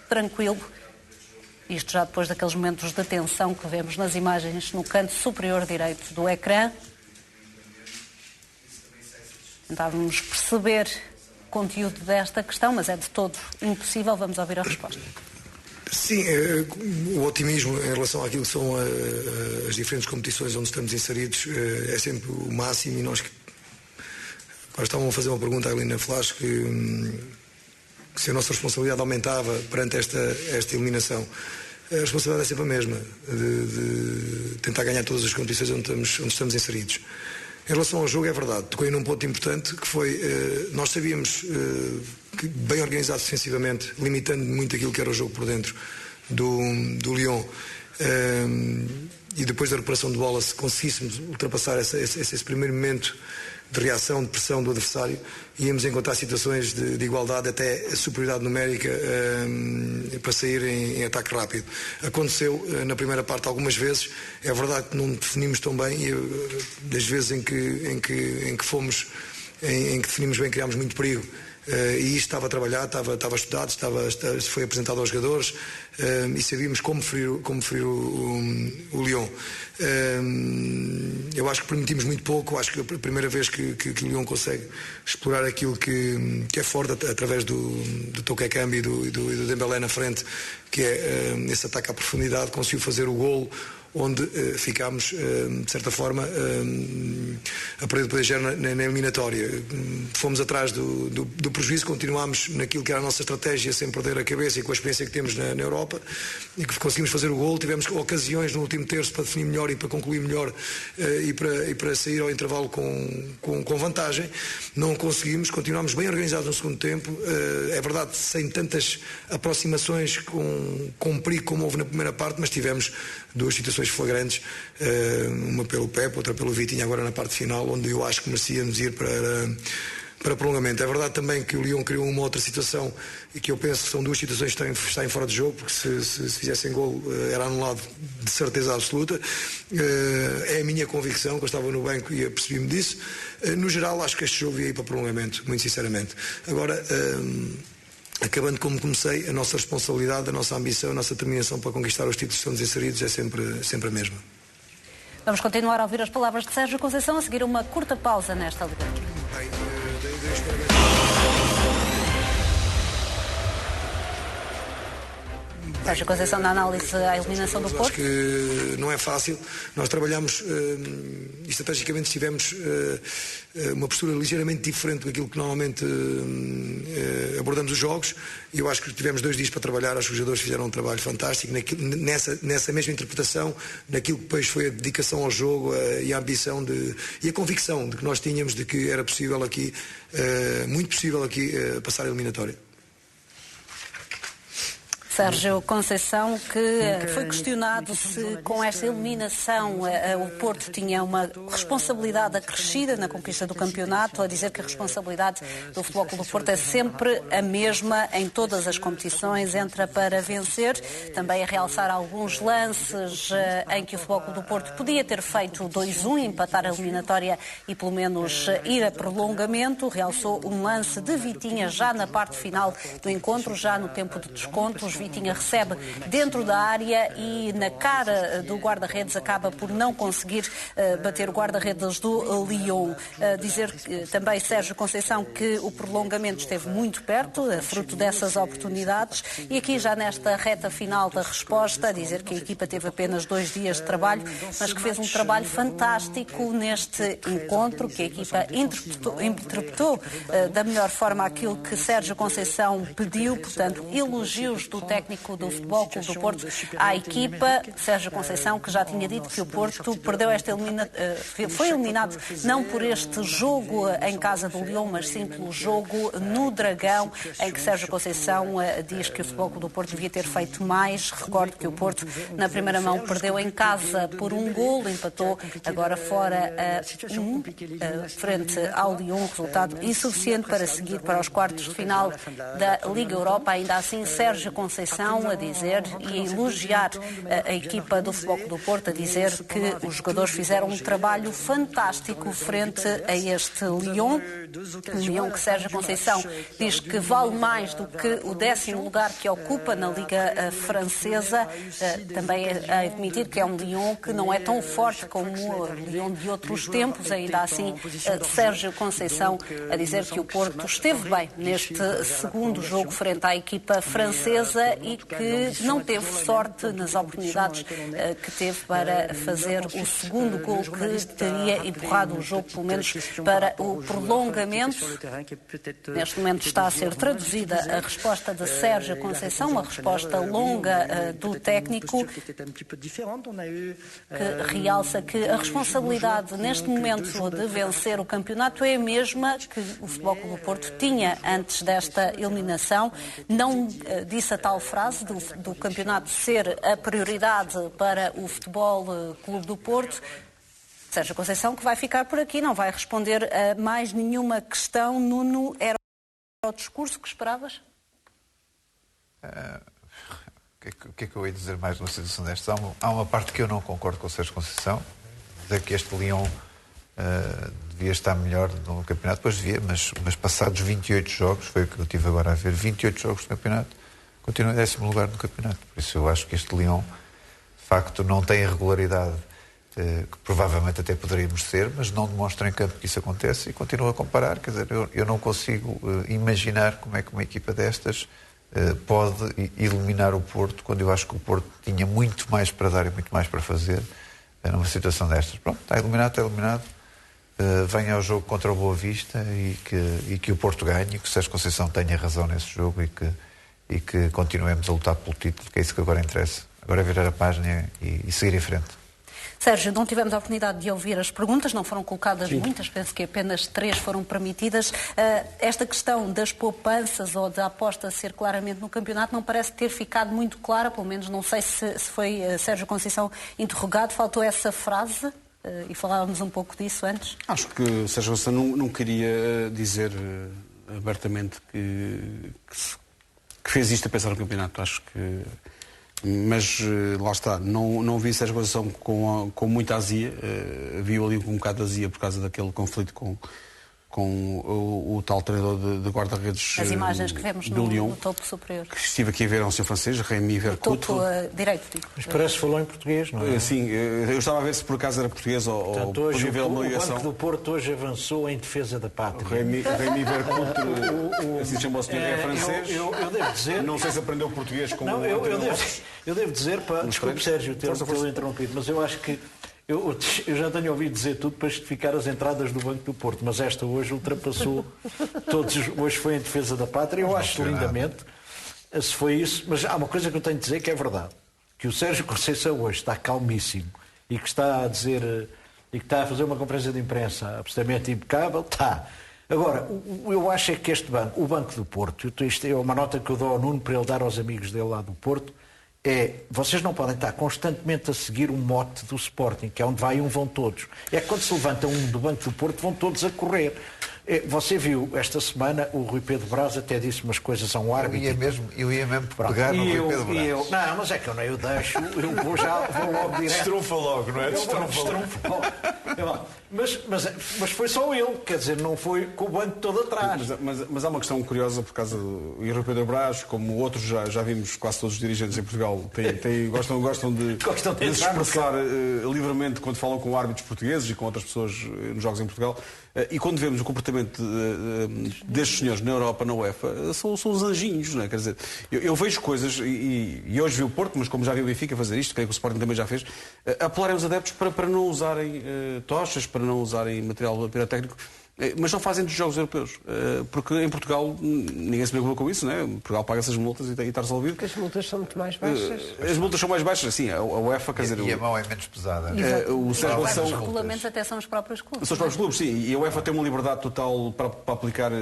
tranquilo, isto já depois daqueles momentos de tensão que vemos nas imagens no canto superior direito do ecrã. Tentávamos perceber o conteúdo desta questão, mas é de todo impossível. Vamos ouvir a resposta. Sim, o otimismo em relação àquilo que são as diferentes competições onde estamos inseridos é sempre o máximo, e nós agora estavam a fazer uma pergunta ali na Flash que se a nossa responsabilidade aumentava perante esta eliminação. A responsabilidade é sempre a mesma, de tentar ganhar todas as competições onde estamos inseridos. Em relação ao jogo, é verdade, tocou em um ponto importante, que foi, nós sabíamos que, bem organizado defensivamente, limitando muito aquilo que era o jogo por dentro do Lyon, e depois da recuperação de bola, se conseguíssemos ultrapassar esse primeiro momento de reação, de pressão do adversário, íamos encontrar situações de igualdade, até a superioridade numérica para sair em ataque rápido. Aconteceu na primeira parte algumas vezes, é verdade que não definimos tão bem, e das vezes em que definimos bem, criámos muito perigo. E isto estava trabalhado, estava estudado, foi apresentado aos jogadores, e sabíamos como ferir o Lyon. Eu acho que permitimos muito pouco. Acho que a primeira vez que o Lyon consegue explorar aquilo que é forte, através do Toque Ekambi e do Dembélé na frente, que é esse ataque à profundidade, conseguiu fazer o golo onde ficámos, de certa forma, a perder o poder de género na eliminatória. Fomos atrás do prejuízo, continuámos naquilo que era a nossa estratégia, sem perder a cabeça e com a experiência que temos na Europa, e que conseguimos fazer o gol. Tivemos ocasiões no último terço para definir melhor e para concluir melhor e para sair ao intervalo com vantagem. Não conseguimos, continuámos bem organizados no segundo tempo. É verdade, sem tantas aproximações com perigo como houve na primeira parte, mas tivemos duas situações flagrantes, uma pelo Pepe, outra pelo Vitinha agora na parte final, onde eu acho que merecíamos ir para prolongamento. É verdade também que o Lyon criou uma outra situação e que eu penso que são duas situações que estão em fora de jogo, porque se fizessem gol era anulado de certeza absoluta. É a minha convicção, que eu estava no banco e apercebi-me disso. No geral, acho que este jogo ia ir para prolongamento, muito sinceramente. Agora, acabando como comecei, a nossa responsabilidade, a nossa ambição, a nossa determinação para conquistar os títulos que estamos inseridos é sempre a mesma. Vamos continuar a ouvir as palavras de Sérgio Conceição, a seguir uma curta pausa nesta Liga. Sérgio Conceição, na análise à eliminação do Porto. Acho que não é fácil. Nós trabalhamos e estrategicamente tivemos uma postura ligeiramente diferente daquilo que normalmente abordamos os jogos. E eu acho que tivemos 2 dias para trabalhar. Acho que os jogadores fizeram um trabalho fantástico nessa mesma interpretação, naquilo que depois foi a dedicação ao jogo e a ambição e a convicção de que nós tínhamos de que era possível aqui, muito possível aqui, passar a eliminatória. Sérgio Conceição, que foi questionado se com esta eliminação o Porto tinha uma responsabilidade acrescida na conquista do campeonato, a dizer que a responsabilidade do Futebol Clube do Porto é sempre a mesma em todas as competições, entra para vencer. Também a realçar alguns lances em que o Futebol Clube do Porto podia ter feito 2-1, empatar a eliminatória e pelo menos ir a prolongamento. Realçou um lance de Vitinha já na parte final do encontro, já no tempo de descontos. Vitinha recebe dentro da área e na cara do guarda-redes acaba por não conseguir bater o guarda-redes do Lyon. Dizer também, Sérgio Conceição, que o prolongamento esteve muito perto, fruto dessas oportunidades, e aqui já nesta reta final da resposta, dizer que a equipa teve apenas 2 dias de trabalho, mas que fez um trabalho fantástico neste encontro, que a equipa interpretou da melhor forma aquilo que Sérgio Conceição pediu, portanto, elogios do técnico do Futebol Clube do Porto à equipa. Sérgio Conceição, que já tinha dito que o Porto perdeu foi eliminado não por este jogo em casa do Lyon, mas sim pelo jogo no Dragão, em que Sérgio Conceição diz que o Futebol Clube do Porto devia ter feito mais. Recordo que o Porto, na primeira mão, perdeu em casa por 1 golo, empatou agora fora frente ao Lyon, resultado insuficiente para seguir para os quartos de final da Liga Europa. Ainda assim, Sérgio Conceição a dizer e a elogiar a equipa do Futebol Clube do Porto, a dizer que os jogadores fizeram um trabalho fantástico frente a este Lyon. Lyon que Sérgio Conceição diz que vale mais do que o 10º lugar que ocupa na Liga Francesa. Também a admitir que é um Lyon que não é tão forte como o Lyon de outros tempos. Ainda assim, Sérgio Conceição a dizer que o Porto esteve bem neste segundo jogo frente à equipa francesa e que não teve sorte nas oportunidades que teve para fazer o segundo gol que teria empurrado o jogo, pelo menos, para o prolongamento. Neste momento está a ser traduzida a resposta de Sérgio Conceição, uma resposta longa do técnico, que realça que a responsabilidade neste momento de vencer o campeonato é a mesma que o Futebol Clube do Porto tinha antes desta eliminação. Não disse a tal frase do campeonato ser a prioridade para o Futebol Clube do Porto. Sérgio Conceição, que vai ficar por aqui, não vai responder a mais nenhuma questão. Nuno, era o discurso que esperavas? O que é que eu ia dizer mais numa situação desta? Há uma parte que eu não concordo com o Sérgio Conceição, dizer que este Lyon devia estar melhor no campeonato, pois devia, mas passados 28 jogos, foi o que eu tive agora a ver, 28 jogos no campeonato, continua em 10º lugar no campeonato. Por isso eu acho que este Lyon, de facto, não tem a regularidade que provavelmente até poderíamos ter, mas não demonstra em campo que isso acontece e continua a comparar. Quer dizer, eu não consigo imaginar como é que uma equipa destas pode eliminar o Porto, quando eu acho que o Porto tinha muito mais para dar e muito mais para fazer numa situação destas. Pronto, está eliminado. Venha ao jogo contra o Boa Vista e que o Porto ganhe, que o Sérgio Conceição tenha razão nesse jogo e que continuemos a lutar pelo título, que é isso que agora interessa. Agora é virar a página e seguir em frente. Sérgio, não tivemos a oportunidade de ouvir as perguntas, não foram colocadas muitas, penso que apenas 3 foram permitidas. Esta questão das poupanças ou da aposta a ser claramente no campeonato não parece ter ficado muito clara, pelo menos não sei se foi Sérgio Conceição interrogado, faltou essa frase e falávamos um pouco disso antes. Acho que Sérgio Conceição não queria dizer abertamente que fez isto a pensar no campeonato, acho que... Mas lá está, não vi Sérgio Conceição com muita azia, vi-o ali com um bocado de azia por causa daquele conflito com o tal treinador de guarda-redes. As imagens que vemos no topo superior. Que estive aqui a ver, é um senhor francês, Rémi Vercoute. Topo direito, digo. Mas parece que falou em português, não é? Sim, eu estava a ver se por acaso era português ou portanto, hoje podia ver uma ligação. O Banco do Porto hoje avançou em defesa da pátria. Rémi Vercoute, assim chamou o senhor, é francês. Eu devo dizer... Não sei se aprendeu português com não, eu devo dizer, desculpe Sérgio ter interrompido, mas eu acho que eu já tenho ouvido dizer tudo para justificar as entradas do Banco do Porto, mas esta hoje ultrapassou todos. Hoje foi em defesa da pátria. Eu acho lindamente, se foi isso. Mas há uma coisa que eu tenho de dizer que é verdade: que o Sérgio Conceição hoje está calmíssimo e que está a dizer e que está a fazer uma conferência de imprensa absolutamente impecável. Está. Agora, eu acho é que o Banco do Porto, isto é uma nota que eu dou ao Nuno para ele dar aos amigos dele lá do Porto. Vocês não podem estar constantemente a seguir o mote do Sporting, que é onde vai vão todos. É que quando se levanta um do Banco do Porto, vão todos a correr. Você viu, esta semana, o Rui Pedro Brás até disse umas coisas a um árbitro. Eu ia mesmo pegar no Rui Pedro Brás. Não, mas é que eu não o deixo, eu vou logo direto. Estrunfa logo, não é? Estrunfa logo. Mas foi só ele, quer dizer, não foi com o banco todo atrás. Mas há uma questão curiosa por causa do Rui Pedro Brás, como outros já vimos, quase todos os dirigentes em Portugal gostam de se expressar livremente quando falam com árbitros portugueses e com outras pessoas nos jogos em Portugal. E quando vemos o comportamento destes senhores na Europa, na UEFA, são os anjinhos, não é? Quer dizer, eu vejo coisas, e hoje vi o Porto, mas como já vi o Benfica fazer isto, creio que o Sporting também já fez, apelarem os adeptos para não usarem tochas, para não usarem material pirotécnico, mas não fazem dos jogos europeus. Porque em Portugal ninguém se preocupa com isso, não é? Portugal paga essas multas e está resolvido. Porque as multas são muito mais baixas. As multas são mais baixas, sim. A UEFA, quer dizer... E a mão é menos pesada. Os regulamentos até são os próprios clubes. São os próprios clubes, sim. E a UEFA tem uma liberdade total para aplicar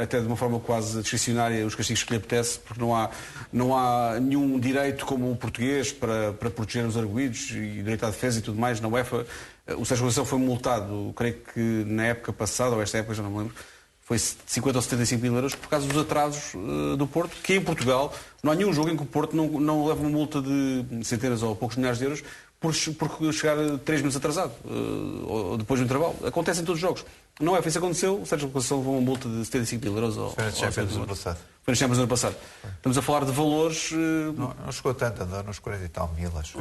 até de uma forma quase discricionária os castigos que lhe apetece, porque não há nenhum direito como o português para proteger os arguidos e direito à defesa e tudo mais. Na UEFA, o Sérgio Conceição foi multado, creio que na época passada, ou esta época, já não me lembro, foi 50 ou 75 mil euros por causa dos atrasos do Porto, que em Portugal não há nenhum jogo em que o Porto não leva uma multa de centenas ou poucos milhares de euros por chegar 3 meses atrasado, ou depois do intervalo. Acontece em todos os jogos. Não é, isso aconteceu, o Sérgio Conceição levou uma multa de 75 mil euros. Foi na Champions do ano passado. Foi na Champions do ano passado. Estamos a falar de valores... Não chegou tanto, andou nos 40 e tal mil, acho.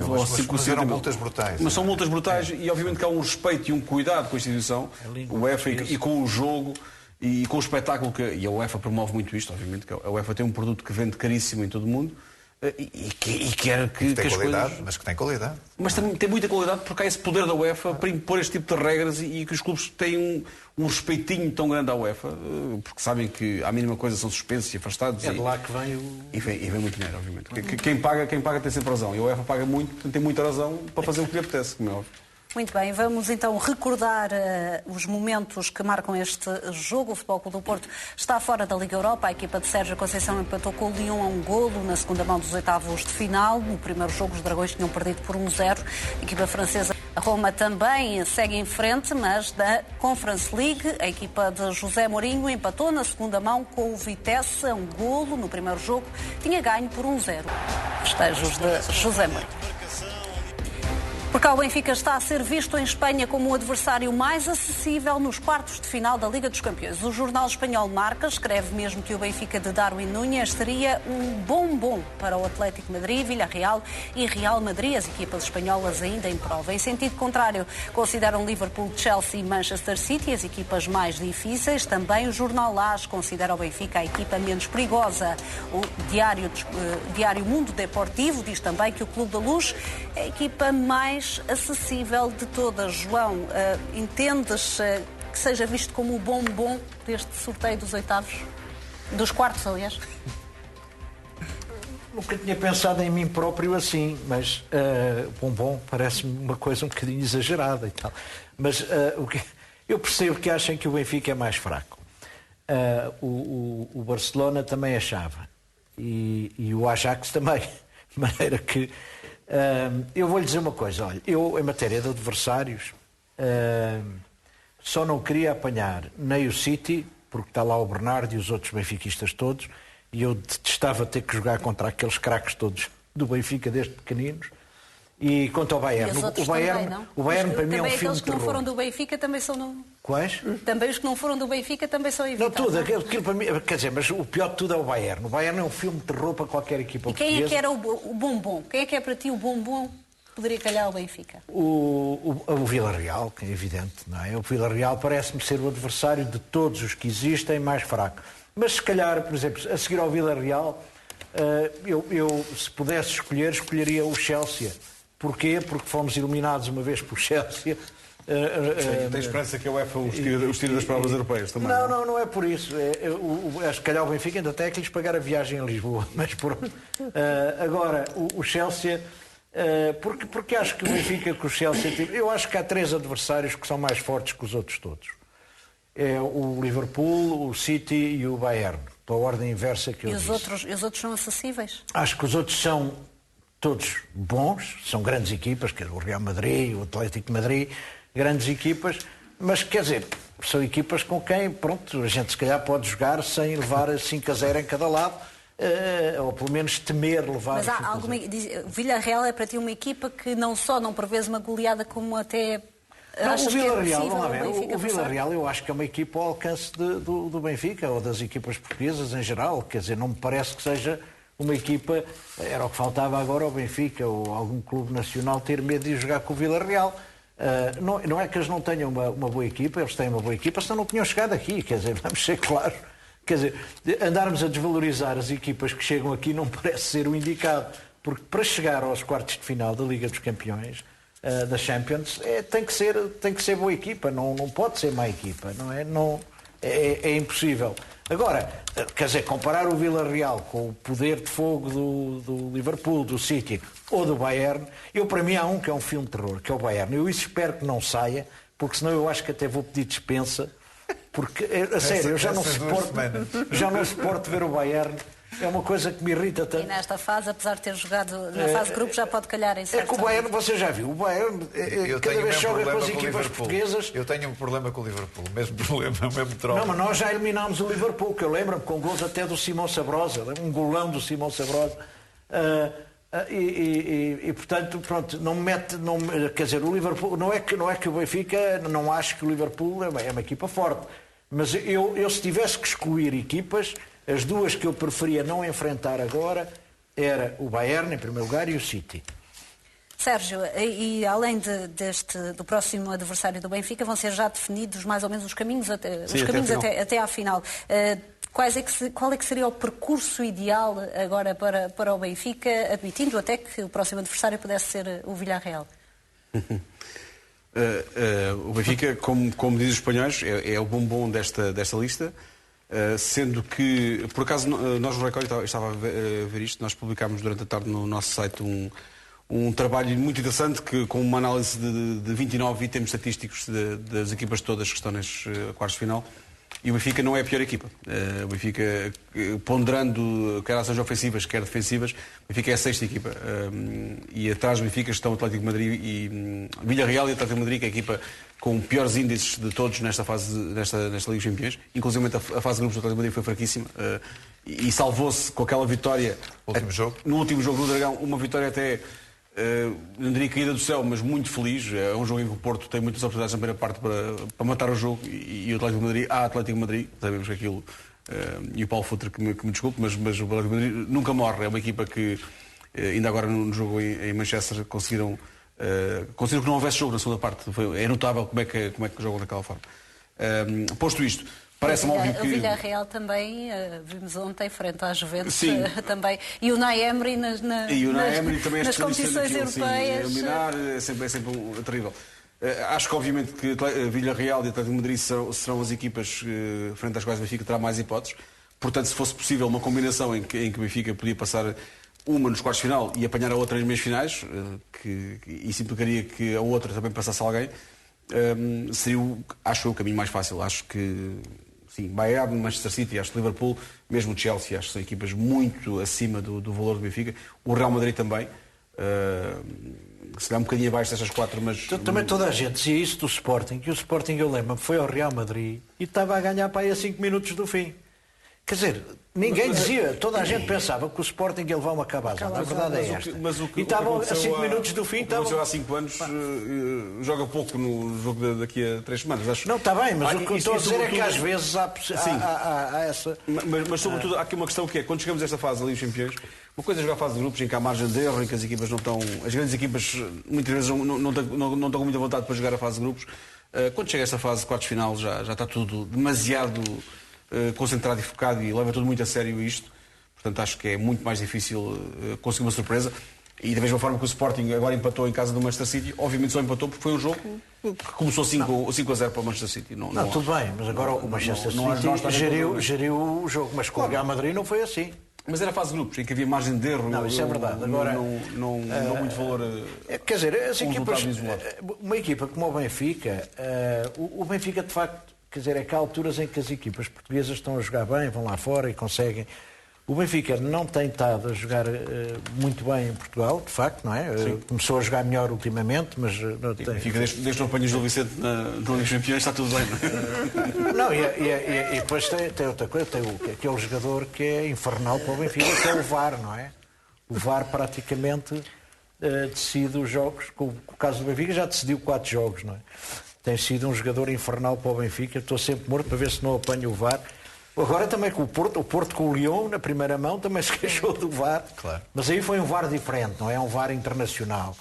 Mas eram multas brutais. Mas são multas brutais e obviamente que há um respeito e um cuidado com a instituição, o UEFA e com o jogo e com o espetáculo e a UEFA promove muito isto, obviamente, que a UEFA tem um produto que vende caríssimo em todo o mundo. E quer que tem as qualidade, coisas... mas que tem qualidade. Mas tem muita qualidade porque há esse poder da UEFA para impor este tipo de regras e que os clubes têm um respeitinho tão grande à UEFA, porque sabem que à mínima coisa são suspensos e afastados. É de lá que vem E vem muito dinheiro, obviamente. Quem paga tem sempre razão. E a UEFA paga muito, portanto tem muita razão para fazer o que lhe apetece, como é óbvio. Muito bem, vamos então recordar os momentos que marcam este jogo. O Futebol Clube do Porto está fora da Liga Europa. A equipa de Sérgio Conceição empatou com o Lyon a 1-golo na segunda mão dos oitavos de final. No primeiro jogo os Dragões tinham perdido por 1-0. A equipa francesa, a Roma, também segue em frente, mas da Conference League, a equipa de José Mourinho empatou na segunda mão com o Vitesse a 1-golo. No primeiro jogo tinha ganho por 1-0. Festejos de José Mourinho. Porque o Benfica está a ser visto em Espanha como o adversário mais acessível nos quartos de final da Liga dos Campeões. O jornal espanhol Marca escreve mesmo que o Benfica de Darwin Núñez seria um bombom para o Atlético Madrid, Villarreal e Real Madrid, as equipas espanholas ainda em prova. Em sentido contrário, consideram Liverpool, Chelsea e Manchester City as equipas mais difíceis. Também o jornal AS considera o Benfica a equipa menos perigosa. O Diário Mundo Deportivo diz também que o Clube da Luz é a equipa mais acessível de todas. João, entendes que seja visto como o bombom deste sorteio dos oitavos? Dos quartos, aliás? Nunca tinha pensado em mim próprio assim, mas bombom parece-me uma coisa um bocadinho exagerada e tal. Mas eu percebo que achem que o Benfica é mais fraco. O Barcelona também achava. E o Ajax também. De maneira que eu vou-lhe dizer uma coisa, olha, eu em matéria de adversários só não queria apanhar nem o City, porque está lá o Bernardo e os outros benfiquistas todos, e eu detestava ter que jogar contra aqueles craques todos do Benfica desde pequeninos, e quanto ao Bayern. O Bayern para mim é um filme de terror. Também aqueles que não foram do Benfica também são... Quais? Também os que não foram do Benfica também são evitáveis. Não, tudo. Aquilo para mim, quer dizer, mas o pior de tudo é o Bayern. O Bayern é um filme de terror para qualquer equipa portuguesa. E quem é que era o bombom? Quem é que é para ti o bombom que poderia calhar ao Benfica? O Villarreal, que é evidente, não é? O Villarreal parece-me ser o adversário de todos os que existem mais fraco. Mas se calhar, por exemplo, a seguir ao Villarreal, eu se pudesse escolher, escolheria o Chelsea. Porquê? Porque fomos eliminados uma vez por Chelsea. Tem esperança que a UEFA os tire das provas europeias também? Não é por isso. Se calhar o Benfica ainda tem que lhes pagar a viagem a Lisboa. Mas pronto. Agora, o Chelsea... Porque acho que o Benfica com o Chelsea... Eu acho que há 3 adversários que são mais fortes que os outros todos. É o Liverpool, o City e o Bayern. Pela ordem inversa que eu disse. E os outros são acessíveis? Acho que os outros são todos bons. São grandes equipas, que é o Real Madrid, o Atlético de Madrid... Grandes equipas, mas quer dizer, são equipas com quem, pronto, a gente se calhar pode jogar sem levar 5-0 em cada lado, ou pelo menos temer levar. Mas há alguma... Villarreal é para ti uma equipa que não só não prevês uma goleada, como até... Não, o Villarreal, vamos lá ver, o Villarreal eu acho que é uma equipa ao alcance do Benfica, ou das equipas portuguesas em geral, quer dizer, não me parece que seja uma equipa, era o que faltava agora ao Benfica, ou algum clube nacional ter medo de jogar com o Villarreal. Não é que eles não tenham uma boa equipa, eles têm uma boa equipa, senão não tinham chegado aqui, quer dizer, vamos ser claros. Quer dizer, andarmos a desvalorizar as equipas que chegam aqui não parece ser o indicado, porque para chegar aos quartos de final da Liga dos Campeões, da Champions, tem que ser boa equipa, não pode ser má equipa, é impossível. Agora, quer dizer, comparar o Villarreal com o poder de fogo do Liverpool, do City ou do Bayern, para mim há um que é um filme de terror, que é o Bayern. Eu isso espero que não saia, porque senão eu acho que até vou pedir dispensa, porque, a sério, eu já não suporto ver o Bayern. É uma coisa que me irrita tanto. E nesta fase, apesar de ter jogado na fase de grupos, já pode calhar em certo. É que o Bayern, você já viu, o Bayern cada vez joga com as equipas portuguesas. Eu tenho um problema com o Liverpool, o mesmo problema, o mesmo troço. Não, mas nós já eliminámos o Liverpool, que eu lembro-me, com gols até do Simão Sabrosa, um golão do Simão Sabrosa. Portanto, pronto, quer dizer, o Liverpool, não é que o Benfica, não acho que o Liverpool é uma equipa forte, mas eu se tivesse que excluir equipas, as duas que eu preferia não enfrentar agora era o Bayern, em primeiro lugar, e o City. Sérgio, e além do próximo adversário do Benfica, vão ser já definidos mais ou menos os caminhos até à final. Qual é que seria o percurso ideal agora para o Benfica, admitindo até que o próximo adversário pudesse ser o Villarreal? O Benfica, como dizem os espanhóis, é o bombom desta lista. Sendo que, por acaso, nós no Record, estava a ver isto, nós publicámos durante a tarde no nosso site um trabalho muito interessante com uma análise de 29 itens estatísticos das equipas todas que estão nestes quartos de final. E o Benfica não é a pior equipa. O Benfica, ponderando quer ações ofensivas, quer defensivas, o Benfica é a 6ª equipa. E atrás do Benfica estão o Atlético de Madrid e Villarreal e o Atlético de Madrid, que é a equipa com piores índices de todos nesta Liga dos Campeões. Inclusive a fase de grupos do Atlético de Madrid foi fraquíssima. E salvou-se com aquela vitória no último jogo do Dragão, uma vitória até não diria caída do céu, mas muito feliz. É um jogo em que o Porto tem muitas oportunidades na primeira parte para matar o jogo e o Atlético de Madrid, sabemos que aquilo, e o Paulo Futre que me desculpe, mas o Atlético de Madrid nunca morre. É uma equipa que, ainda agora no jogo em Manchester, conseguiram que não houvesse jogo na segunda parte. É notável como é que jogam daquela forma. Posto isto, parece-me óbvio que... O Villarreal também, vimos ontem, frente à Juventus, também. E o Unai Emery nas competições europeias. Sim, eliminar é sempre terrível. Acho que, obviamente, que Villarreal e Atlético de Madrid serão as equipas frente às quais o Benfica terá mais hipóteses. Portanto, se fosse possível uma combinação em que o Benfica podia passar uma nos quartos de final e apanhar a outra nas meias finais, isso implicaria que a outra também passasse alguém, seria, acho eu, o caminho mais fácil. Acho que, sim, Bayern, Manchester City, acho que Liverpool, mesmo o Chelsea, acho que são equipas muito acima do valor do Benfica. O Real Madrid também. Se calhar um bocadinho abaixo destas quatro, mas... Também toda a gente dizia isso do Sporting, que o Sporting, eu lembro, foi ao Real Madrid e estava a ganhar para aí a 5 minutos do fim. Quer dizer, ninguém dizia, toda a gente pensava que o Sporting ia levar uma cabazada. A verdade é esta. E estavam a 5 minutos do fim. Há 5 anos, joga pouco no jogo daqui a 3 semanas. Acho. Não, está bem, mas o que estou a dizer é que às vezes há essa... Mas sobretudo há aqui uma questão que é, quando chegamos a esta fase ali, os campeões, uma coisa é jogar a fase de grupos em que há margem de erro, em que as equipas não estão... As grandes equipas muitas vezes não estão com muita vontade para jogar a fase de grupos. Quando chega a esta fase de quartos de final já está tudo demasiado concentrado e focado e leva tudo muito a sério isto. Portanto, acho que é muito mais difícil conseguir uma surpresa. E da mesma forma que o Sporting agora empatou em casa do Manchester City, obviamente só empatou porque foi um jogo que começou 5-0 para o Manchester City. Não, tudo bem, mas agora o Manchester City geriu o jogo, mas com o Real Madrid não foi assim. Mas era a fase de grupos, em que havia margem de erro. Não, isso é verdade. Agora, não muito valor. Quer dizer, as equipas, uma equipa como o Benfica, o Benfica de facto, quer dizer, é que há alturas em que as equipas portuguesas estão a jogar bem, vão lá fora e conseguem. O Benfica não tem estado a jogar muito bem em Portugal, de facto, não é? Começou a jogar melhor ultimamente, mas... Não tem... Benfica, desde que não apanhas o Vicente na Liga dos Campeões, está tudo bem, não é? E depois tem outra coisa, tem aquele jogador que é infernal para o Benfica, que é o VAR, não é? O VAR praticamente decide os jogos. Com o caso do Benfica já decidiu 4 jogos, não é? Tem sido um jogador infernal para o Benfica. Estou sempre morto para ver se não apanho o VAR. Agora também com o Porto com o Lyon, na primeira mão, também se queixou do VAR. Claro. Mas aí foi um VAR diferente, não é um VAR internacional.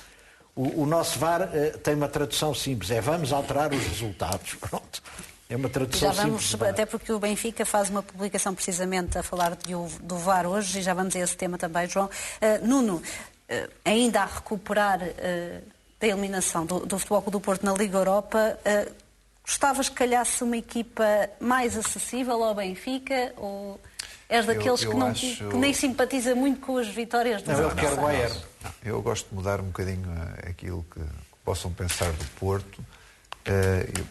O nosso VAR tem uma tradução simples, é vamos alterar os resultados. Pronto. É uma tradução simples. Até porque o Benfica faz uma publicação precisamente a falar do VAR hoje, e já vamos a esse tema também, João. Nuno, ainda a recuperar da eliminação do Futebol Clube do Porto na Liga Europa, gostavas que calhasse uma equipa mais acessível ao Benfica, ou és daqueles que nem simpatiza muito com as vitórias dos adversários? Eu gosto de mudar um bocadinho aquilo que possam pensar do Porto.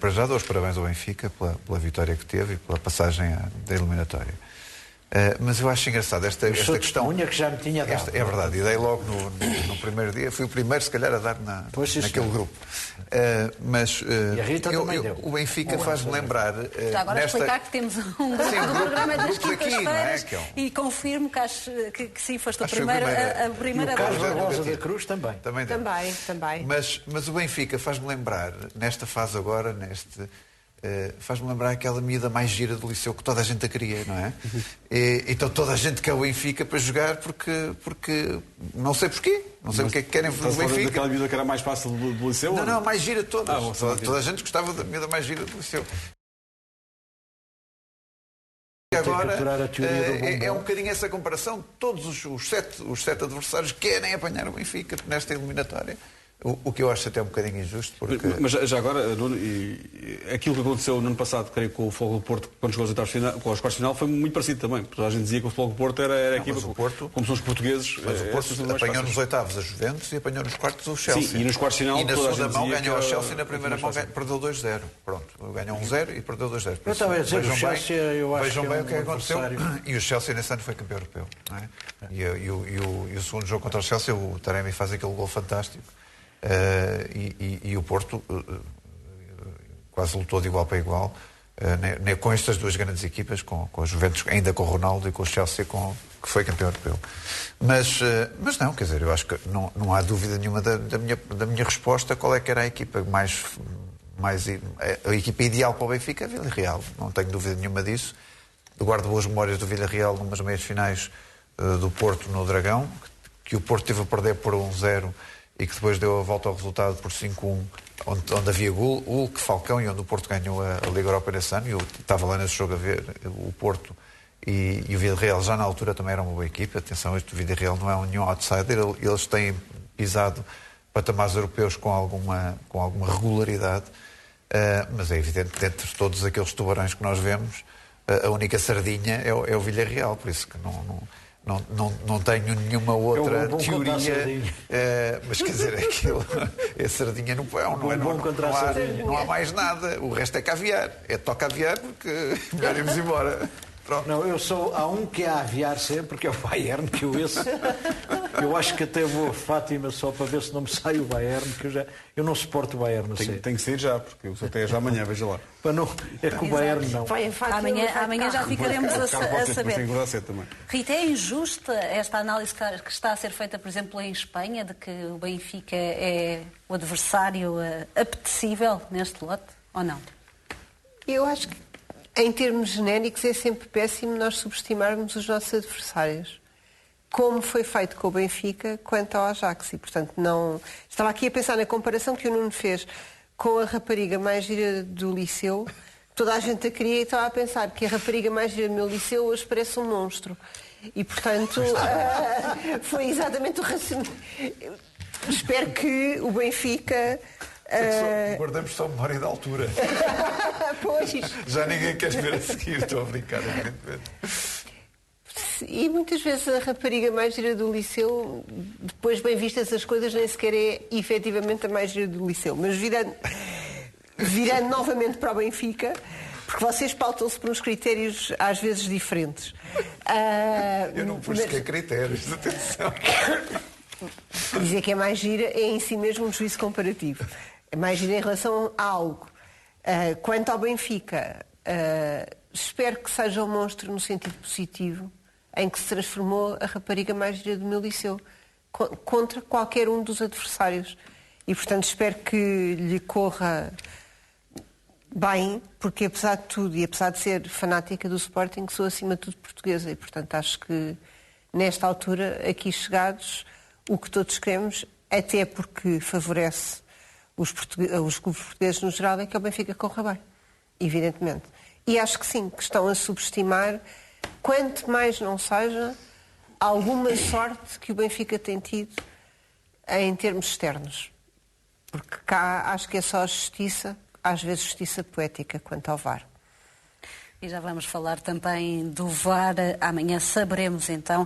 Para já dou os parabéns ao Benfica pela vitória que teve e pela passagem da eliminatória. Mas eu acho engraçado esta questão. Que já me tinha dado. É verdade, e dei logo no primeiro dia, fui o primeiro se calhar a dar naquele grupo. Mas e a Rita também deu. O Benfica faz-me lembrar. Já agora explicar que temos um grupo do programa das quintas-feiras e confirmo que acho que sim, foste a primeira. O Carlos Barbosa da Cruz também. Também. Mas o Benfica faz-me lembrar, nesta fase agora, faz-me lembrar aquela miúda mais gira do liceu que toda a gente a queria, não é? Então toda a gente quer o Benfica para jogar porque não sei porquê, não sei o que é que querem do Benfica. Daquela miúda que era mais fácil do liceu? Não, mais gira de todas. Toda a gente gostava da miúda mais gira do liceu. Agora é um bocadinho essa comparação. Todos os sete adversários querem apanhar o Benfica nesta eliminatória. O que eu acho até um bocadinho injusto, porque... Mas já agora, Nuno, aquilo que aconteceu no ano passado, creio, com o Futebol do Porto, quando chegou aos quartos de final, foi muito parecido também. Porque a gente dizia que o Futebol do Porto era a equipa, como são os portugueses... Mas o Porto apanhou nos oitavos a Juventus e apanhou nos quartos o Chelsea. Sim, e nos quartos de final... E na segunda mão ganhou ao Chelsea, na primeira mão perdeu 2-0. Pronto, ganhou 1-0 e perdeu 2-0. Eu estava a dizer, o Chelsea, eu acho vejam que bem o que aconteceu. E o Chelsea nesse ano foi campeão europeu. Não é? E o segundo jogo contra o Chelsea, o Taremi faz aquele gol fantástico. E o Porto quase lutou de igual para igual com estas duas grandes equipas, com a Juventus ainda com o Ronaldo e com o Chelsea com que foi campeão europeu. Mas não, quer dizer, eu acho que não há dúvida nenhuma da minha resposta qual é que era a equipa a equipa ideal para o Benfica, a Villarreal. Não tenho dúvida nenhuma disso. Eu guardo boas memórias do Villarreal numas meias finais do Porto no Dragão, que o Porto teve a perder por 1-0 e que depois deu a volta ao resultado por 5-1, onde havia Hulk, Falcão e onde o Porto ganhou a Liga Europa nesse ano. E eu estava lá nesse jogo a ver o Porto e o Villarreal já na altura também era uma boa equipa. Atenção, este Villarreal não é nenhum outsider, eles têm pisado patamares europeus com alguma regularidade, mas é evidente que dentre todos aqueles tubarões que nós vemos, a única sardinha é o Villarreal, por isso que não tenho nenhuma outra teoria, mas quer dizer, aquilo é sardinha no pão, não há mais nada, o resto é caviar, toca aviar porque melhor irmos embora. Pronto. Não, há um que é a aviar sempre, que é o Bayern, que eu acho que até vou a Fátima só para ver se não me sai o Bayern, que eu não suporto o Bayern, não sei. Tem que sair já, porque o sorteio é já amanhã, veja lá. É que o Bayern não. Amanhã já ficaremos a saber. Também. Rita, é injusta esta análise que está a ser feita, por exemplo, em Espanha, de que o Benfica é o adversário apetecível neste lote, ou não? Eu acho que, em termos genéricos, é sempre péssimo nós subestimarmos os nossos adversários, como foi feito com o Benfica quanto ao Ajax. E, portanto, não... Estava aqui a pensar na comparação que o Nuno fez com a rapariga mais gira do liceu. Toda a gente a queria e estava a pensar que a rapariga mais gira do meu liceu hoje parece um monstro. E, portanto, foi exatamente o raciocínio. Espero que o Benfica... Guardamos só memória da altura. Pois. Já ninguém quer ver a seguir, estou a brincar, evidentemente. E muitas vezes a rapariga mais gira do liceu, depois bem vistas as coisas, nem sequer é efetivamente a mais gira do liceu. Mas virando novamente para o Benfica, porque vocês pautam-se por uns critérios às vezes diferentes. Eu não busquei critérios, atenção. Dizer que é mais gira é em si mesmo um juízo comparativo. É mais gira em relação a algo. Quanto ao Benfica, espero que seja um monstro no sentido positivo, em que se transformou a rapariga mais gira do meu liceu, contra qualquer um dos adversários. E, portanto, espero que lhe corra bem, porque, apesar de tudo, e apesar de ser fanática do Sporting, sou, acima de tudo, portuguesa. E, portanto, acho que, nesta altura, aqui chegados, o que todos queremos, até porque favorece os clubes portugueses no geral, é que o Benfica corra bem, evidentemente. E acho que sim, que estão a subestimar, quanto mais não seja, alguma sorte que o Benfica tem tido em termos externos. Porque cá acho que é só justiça, às vezes justiça poética, quanto ao VAR. E já vamos falar também do VAR. Amanhã saberemos então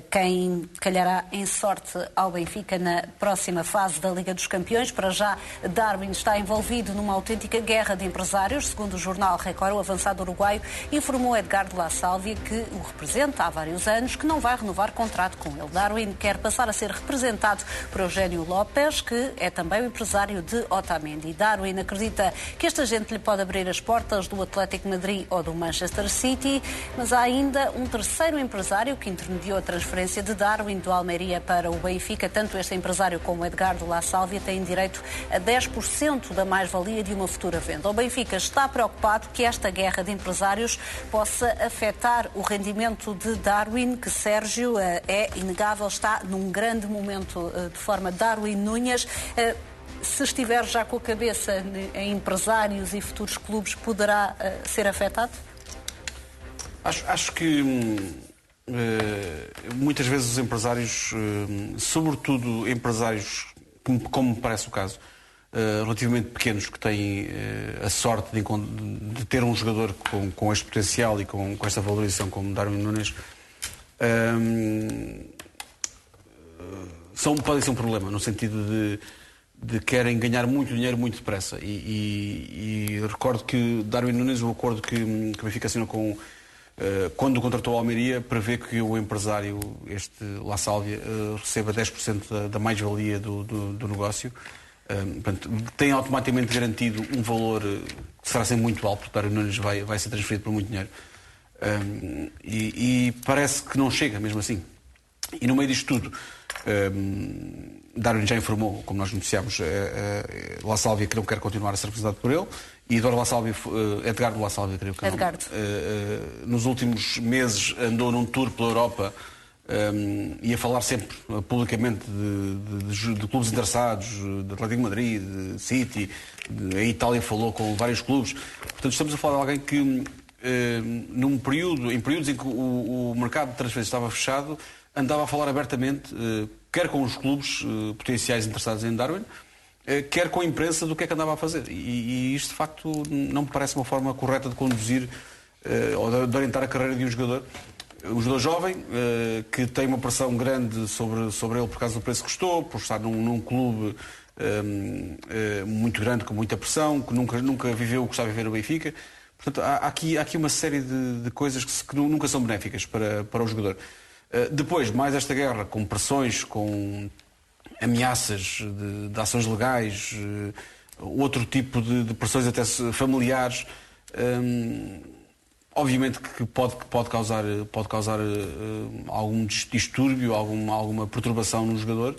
quem calhará em sorte ao Benfica na próxima fase da Liga dos Campeões. Para já, Darwin está envolvido numa autêntica guerra de empresários. Segundo o jornal Record, o avançado uruguaio informou Edgardo La Sálvia, que o representa há vários anos, que não vai renovar contrato com ele. Darwin quer passar a ser representado por Eugénio Lopes, que é também o empresário de Otamendi. Darwin acredita que este agente lhe pode abrir as portas do Atlético de Madrid ou do Manchester City, mas há ainda um terceiro empresário que intermediou a transferência de Darwin do Almeria para o Benfica. Tanto este empresário como o Edgardo La Sálvia têm direito a 10% da mais-valia de uma futura venda. O Benfica está preocupado que esta guerra de empresários possa afetar o rendimento de Darwin, que, Sérgio, é inegável, está num grande momento de forma. Darwin Núñez, se estiver já com a cabeça em empresários e futuros clubes, poderá ser afetado? Acho que muitas vezes os empresários, sobretudo empresários, como me parece o caso, relativamente pequenos, que têm a sorte de ter um jogador com este potencial e com esta valorização como Darwin Núñez, podem ser um problema, no sentido de querem ganhar muito dinheiro muito depressa. E recordo que Darwin Núñez, o acordo que o Benfica assinou quando contratou a Almeria, prevê que o empresário, este La Sálvia, receba 10% da mais-valia do negócio. Portanto, tem automaticamente garantido um valor que será sempre muito alto, porque Darwin Núñez vai ser transferido por muito dinheiro. E parece que não chega mesmo assim. E no meio disto tudo, Darwin já informou, como nós noticiámos, La Salvia que não quer continuar a ser representado por ele, e Eduardo La Salvia, Edgardo La Salvia, creio que nos últimos meses andou num tour pela Europa e a falar sempre publicamente de clubes interessados, de Atlético de Madrid, de City, a Itália falou com vários clubes. Portanto, estamos a falar de alguém que, em períodos em que o mercado de transferências estava fechado, andava a falar abertamente, quer com os clubes potenciais interessados em Darwin, quer com a imprensa, do que é que andava a fazer. E isto, de facto, não me parece uma forma correta de conduzir ou de orientar a carreira de um jogador. Um jogador jovem, que tem uma pressão grande sobre ele por causa do preço que custou, por estar num clube muito grande, com muita pressão, que nunca viveu o que está a viver no Benfica. Portanto, há aqui uma série de coisas que nunca são benéficas para o jogador. Depois, mais esta guerra, com pressões, com ameaças de ações legais, outro tipo de pressões até familiares, obviamente que pode causar algum distúrbio, alguma perturbação no jogador,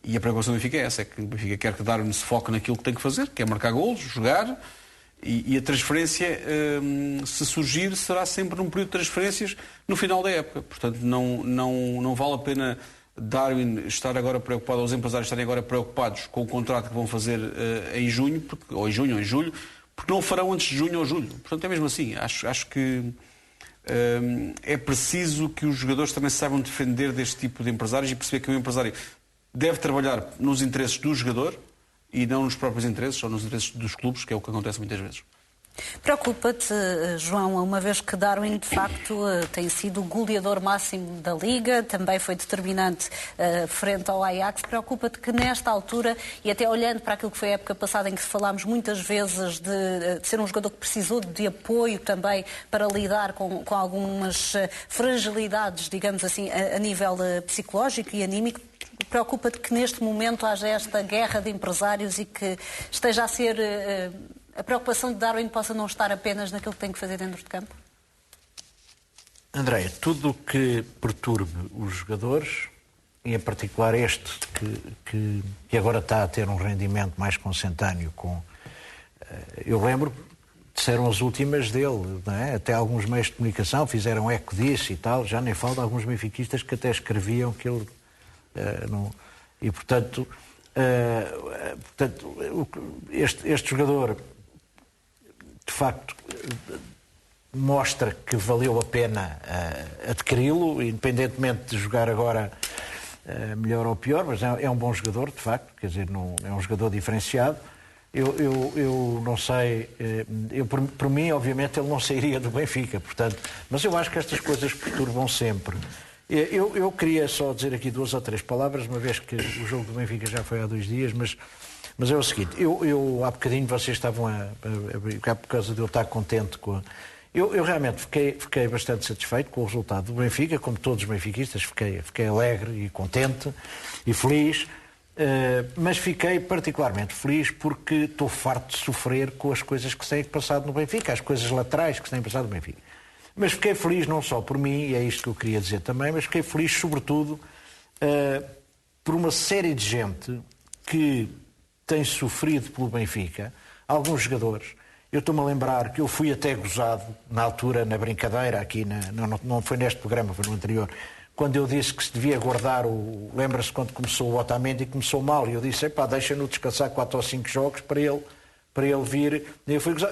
e a preocupação do Benfica é essa, é que o Benfica quer que Darwin se foque naquilo que tem que fazer, que é marcar golos, jogar, e a transferência, se surgir, será sempre num período de transferências no final da época. Portanto, não vale a pena Darwin estar agora preocupado, ou os empresários estarem agora preocupados com o contrato que vão fazer em junho, ou em julho, porque não o farão antes de junho ou julho. Portanto, é mesmo assim. Acho que é preciso que os jogadores também saibam defender deste tipo de empresários e perceber que o empresário deve trabalhar nos interesses do jogador e não nos próprios interesses ou nos interesses dos clubes, que é o que acontece muitas vezes. Preocupa-te, João, uma vez que Darwin, de facto, tem sido o goleador máximo da Liga, também foi determinante frente ao Ajax, preocupa-te que nesta altura, e até olhando para aquilo que foi a época passada, em que falámos muitas vezes de ser um jogador que precisou de apoio também para lidar com algumas fragilidades, digamos assim, a nível psicológico e anímico, preocupa-te que neste momento haja esta guerra de empresários e que esteja a ser... a preocupação de Darwin possa não estar apenas naquilo que tem que fazer dentro de campo? Andréia, tudo o que perturbe os jogadores, e em particular este, que agora está a ter um rendimento mais consentâneo com... Eu lembro, disseram as últimas dele, não é? Até alguns meios de comunicação fizeram eco disso e tal, já nem falo de alguns benfiquistas que até escreviam que ele... não... E, portanto, este jogador... de facto, mostra que valeu a pena adquiri-lo, independentemente de jogar agora melhor ou pior, mas é um bom jogador, de facto, quer dizer, não, é um jogador diferenciado. Eu não sei, por mim, obviamente, ele não sairia do Benfica, portanto, mas eu acho que estas coisas perturbam sempre. Eu queria só dizer aqui 2 ou 3 palavras, uma vez que o jogo do Benfica já foi há 2 dias, mas é o seguinte, eu há bocadinho vocês estavam por causa de eu estar contente com... Eu realmente fiquei bastante satisfeito com o resultado do Benfica, como todos os benfiquistas, fiquei alegre e contente e feliz, mas fiquei particularmente feliz porque estou farto de sofrer com as coisas que se têm passado no Benfica, as coisas laterais que se têm passado no Benfica. Mas fiquei feliz não só por mim, e é isto que eu queria dizer também, mas fiquei feliz sobretudo por uma série de gente que tem sofrido pelo Benfica, alguns jogadores. Eu estou-me a lembrar que eu fui até gozado, na altura, na brincadeira, aqui, não foi neste programa, foi no anterior, quando eu disse que se devia guardar lembra-se quando começou o Otamendi e começou mal, e eu disse, deixa-no descansar 4 ou 5 jogos para ele vir.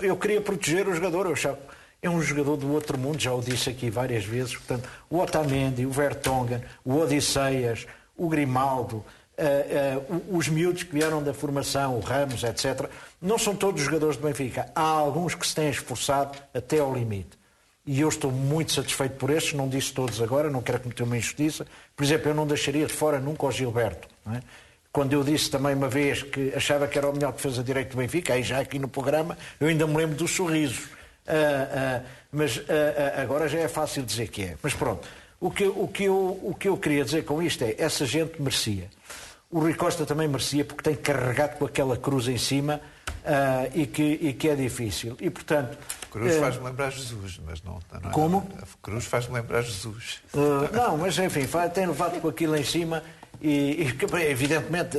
Eu queria proteger o jogador, eu achava, é um jogador do outro mundo, já o disse aqui várias vezes, portanto, o Otamendi, o Vertonghen, o Odisseias, o Grimaldo, os miúdos que vieram da formação, o Ramos, etc., não são todos jogadores do Benfica. Há alguns que se têm esforçado até ao limite. E eu estou muito satisfeito por estes, não disse todos agora, não quero cometer uma injustiça. Por exemplo, eu não deixaria de fora nunca o Gilberto. Não é? Quando eu disse também uma vez que achava que era o melhor defesa direito do Benfica, aí já aqui no programa, eu ainda me lembro dos sorrisos. Mas agora já é fácil dizer que é. Mas pronto, o que eu queria dizer com isto é, essa gente merecia. O Rui Costa também merecia, porque tem carregado com aquela cruz em cima e que é difícil. E, portanto... Cruz faz-me lembrar Jesus, mas não é. Como? A cruz faz-me lembrar Jesus. Não, mas enfim, tem levado com aquilo em cima e evidentemente...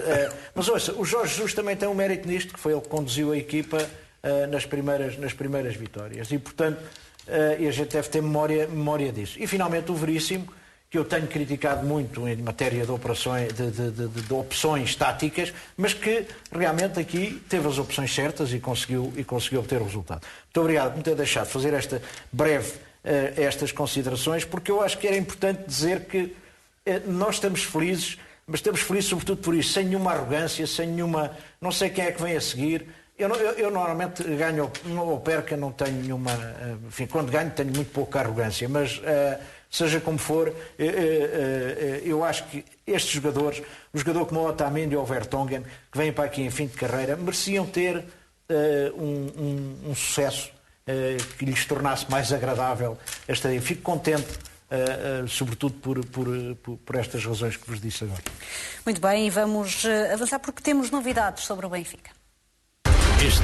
mas ouça, o Jorge Jesus também tem um mérito nisto, que foi ele que conduziu a equipa nas primeiras vitórias. E, portanto, e a gente deve ter memória disso. E, finalmente, o Veríssimo, que eu tenho criticado muito em matéria de operações, de opções táticas, mas que realmente aqui teve as opções certas e conseguiu obter o resultado. Muito obrigado por me ter deixado fazer estas considerações, porque eu acho que era importante dizer que nós estamos felizes, mas estamos felizes sobretudo por isso, sem nenhuma arrogância, sem nenhuma... Não sei quem é que vem a seguir. Eu normalmente ganho ou perca, não tenho nenhuma... Enfim, quando ganho tenho muito pouca arrogância, mas... Seja como for, eu acho que estes jogadores, um jogador como o Otamendi ou o Vertonghen, que vêm para aqui em fim de carreira, mereciam ter um sucesso que lhes tornasse mais agradável esta dia. Fico contente, sobretudo por estas razões que vos disse agora. Muito bem, e vamos avançar porque temos novidades sobre o Benfica. Este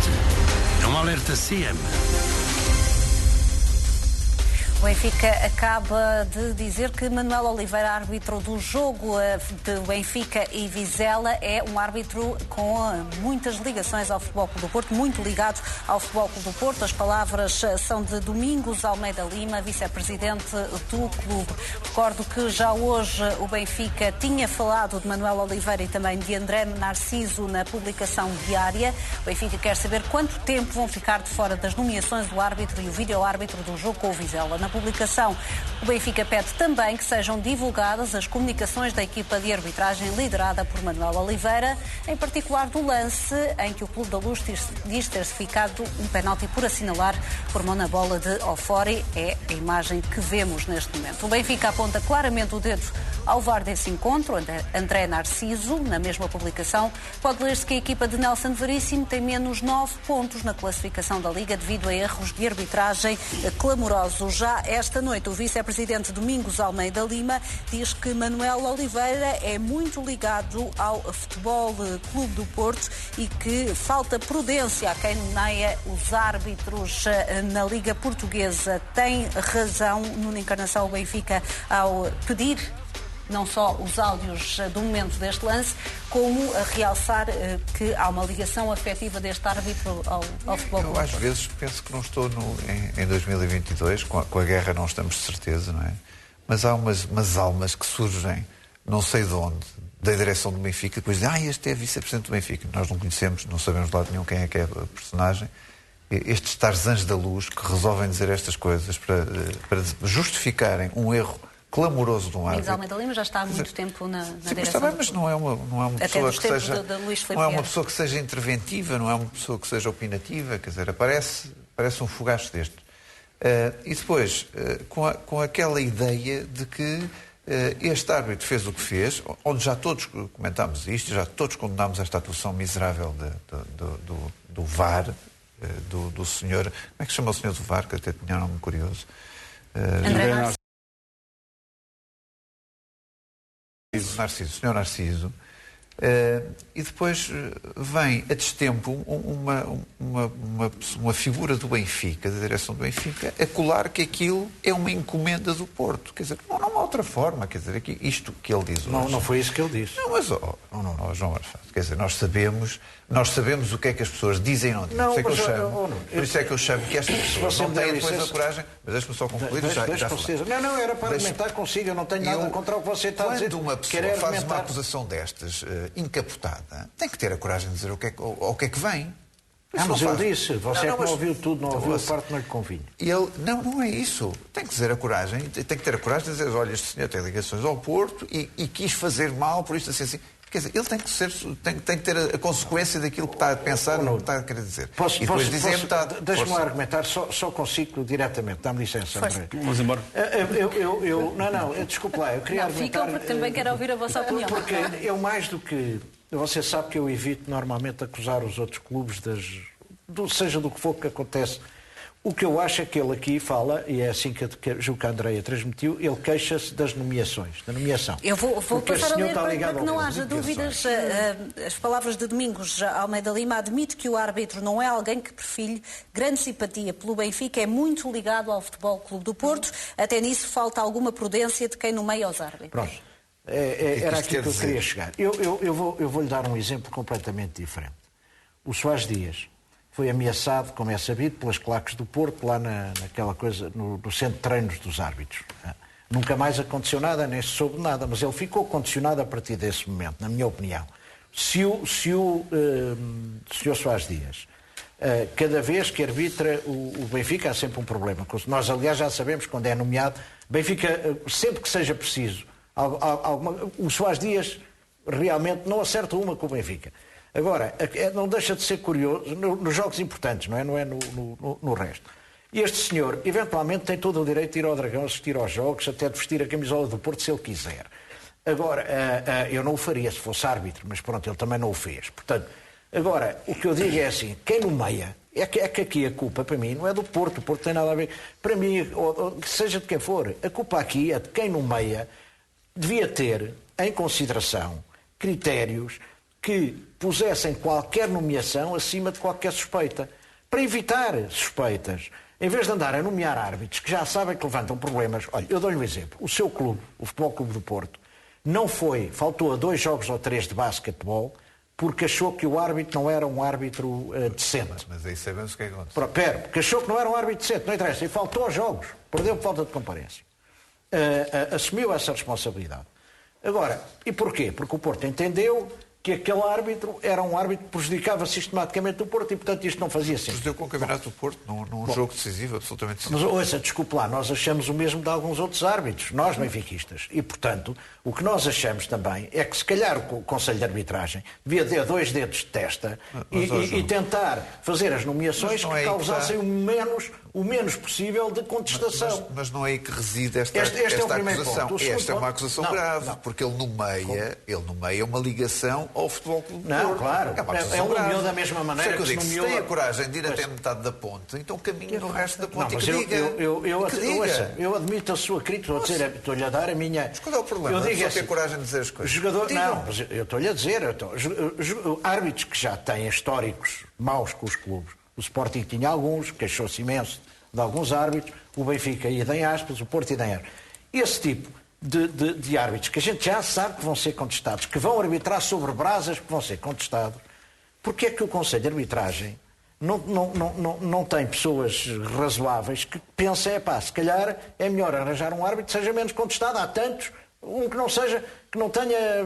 é um alerta CM. O Benfica acaba de dizer que Manuel Oliveira, árbitro do jogo de Benfica e Vizela, é um árbitro com muitas ligações ao Futebol Clube do Porto, muito ligado ao Futebol Clube do Porto. As palavras são de Domingos Almeida Lima, vice-presidente do clube. Recordo que já hoje o Benfica tinha falado de Manuel Oliveira e também de André Narciso na publicação diária. O Benfica quer saber quanto tempo vão ficar de fora das nomeações do árbitro e o vídeo-árbitro do jogo com o Vizela. Na publicação, o Benfica pede também que sejam divulgadas as comunicações da equipa de arbitragem liderada por Manuel Oliveira, em particular do lance em que o Clube da Luz diz ter ficado um penalti por assinalar por mão na bola de Ofori. É a imagem que vemos neste momento. O Benfica aponta claramente o dedo ao VAR desse encontro, André Narciso. Na mesma publicação, pode ler-se que a equipa de Nelson Veríssimo tem menos 9 pontos na classificação da Liga devido a erros de arbitragem clamorosos. Já esta noite, o vice-presidente Domingos Almeida Lima diz que Manuel Oliveira é muito ligado ao Futebol Clube do Porto e que falta prudência a quem nomeia os árbitros na Liga Portuguesa. Tem razão Nuno Encarnação, o Benfica, ao pedir não só os áudios do momento deste lance, como a realçar que há uma ligação afetiva deste árbitro ao futebol. Eu às vezes penso que não estou em 2022, com a guerra não estamos de certeza, não é? Mas há umas almas que surgem, não sei de onde, da direção do Benfica, depois dizem, este é vice-presidente do Benfica. Nós não conhecemos, não sabemos de lado nenhum quem é que é a personagem. Estes Tarzãs da Luz que resolvem dizer estas coisas para justificarem um erro clamoroso de um árbitro. Mas Almeida Lima já está há muito tempo na direção. Está bem, mas não é uma pessoa que seja... Não é uma pessoa que seja interventiva, não é uma pessoa que seja opinativa, quer dizer, parece um fogacho deste. E depois, com aquela ideia de que este árbitro fez o que fez, onde já todos comentámos isto, já todos condenámos esta atuação miserável do VAR, do senhor... Como é que se chama o senhor do VAR, que até tinha um nome curioso? André Narciso. Narciso, senhor Narciso, e depois vem a destempo uma figura do Benfica, da direção do Benfica, a colar que aquilo é uma encomenda do Porto. Quer dizer, não há outra forma, quer dizer, isto que ele diz hoje. Não foi isso que ele disse. Não, mas, João Arfado, quer dizer, nós sabemos o que é que as pessoas dizem e não dizem. Por isso é que eu chamo que estas pessoas não têm depois a coragem, mas deixe-me só concluir e já falar. Não, era para argumentar consigo, eu não tenho nada contra o que você está a dizer. Quando uma pessoa faz uma acusação destas, encapotada, tem que ter a coragem de dizer o que é que vem. Mas ele disse, você é que não ouviu tudo, não ouviu a parte que não lhe convinha. Não é isso. Tem que dizer a coragem, tem que ter a coragem de dizer, olha, este senhor tem ligações ao Porto e quis fazer mal, por isto assim. Quer dizer, ele tem que ter a consequência daquilo que está a pensar, não está a querer dizer. Deixa-me lá argumentar, só consigo diretamente, dá-me licença, André. Vamos embora. Desculpe lá, eu queria argumentar... Ficam porque também quero ouvir a vossa opinião. Porque eu mais do que... Você sabe que eu evito normalmente acusar os outros clubes seja do que for que acontece. O que eu acho é que ele aqui fala, e é assim que a Andreia transmitiu, ele queixa-se das nomeações, da nomeação. Eu vou passar a ler para que não haja dúvidas. As palavras de Domingos Almeida Lima admite que o árbitro não é alguém que perfile grande simpatia pelo Benfica, é muito ligado ao Futebol Clube do Porto, até nisso falta alguma prudência de quem nomeia os árbitros. Pronto, era aqui que eu queria chegar. Eu vou-lhe dar um exemplo completamente diferente. O Soares Dias foi ameaçado, como é sabido, pelas claques do Porto, lá naquela coisa, no centro de treinos dos árbitros. Nunca mais aconteceu nada, nem se soube nada, mas ele ficou condicionado a partir desse momento, na minha opinião. Se o Sr. Soares Dias, cada vez que arbitra o Benfica, há sempre um problema. Nós, aliás, já sabemos, quando é nomeado, Benfica, sempre que seja preciso, o Soares Dias realmente não acerta uma com o Benfica. Agora, não deixa de ser curioso nos jogos importantes, não é no resto. E este senhor, eventualmente, tem todo o direito de ir ao Dragão assistir aos jogos, até de vestir a camisola do Porto, se ele quiser. Agora, eu não o faria se fosse árbitro, mas pronto, ele também não o fez. Portanto, agora, o que eu digo é assim, quem nomeia, é que aqui a culpa, para mim, não é do Porto, o Porto tem nada a ver. Para mim, ou seja de quem for, a culpa aqui é de quem nomeia, devia ter em consideração critérios que pusessem qualquer nomeação acima de qualquer suspeita, para evitar suspeitas. Em vez de andar a nomear árbitros que já sabem que levantam problemas. Olha, eu dou-lhe um exemplo. O seu clube, o Futebol Clube do Porto, faltou a 2 jogos ou 3 de basquetebol porque achou que o árbitro não era um árbitro decente. Mas aí sabemos o que é que aconteceu. Porque achou que não era um árbitro decente, não interessa. E faltou aos jogos. Perdeu por falta de comparência. Assumiu essa responsabilidade. Agora, e porquê? Porque o Porto entendeu que aquele árbitro era um árbitro que prejudicava sistematicamente o Porto e, portanto, isto não fazia sentido. Prejudicou com o Campeonato do Porto, num jogo decisivo, absolutamente decisivo. Mas, ouça, desculpe lá, nós achamos o mesmo de alguns outros árbitros, nós benfiquistas. E, portanto, o que nós achamos também é que, se calhar, o Conselho de Arbitragem devia ter 2 dedos de testa e tentar fazer as nomeações que causassem o menos possível de contestação. Mas não é aí que reside esta é o acusação. Ponto. Esta é uma acusação grave, porque ele nomeia uma ligação ao Futebol Clube do Porto. Não, claro. É um nomeou da mesma maneira que se nomeou... Se tem a coragem de ir até metade da ponte, então caminhe no resto da ponte e que diga. Eu admito a sua crítica, estou-lhe a dar a minha... Mas qual é o problema? Eu digo ter coragem de dizer as coisas. Não, mas eu estou-lhe a dizer, árbitros que já têm históricos maus com os clubes. O Sporting tinha alguns, queixou-se imenso de alguns árbitros, o Benfica ia em aspas, o Porto ia em aspas. Esse tipo de árbitros que a gente já sabe que vão ser contestados, que vão arbitrar sobre brasas que vão ser contestados, porque é que o Conselho de Arbitragem não tem pessoas razoáveis que pensem, se calhar é melhor arranjar um árbitro que seja menos contestado, há tantos, um que não seja, que não tenha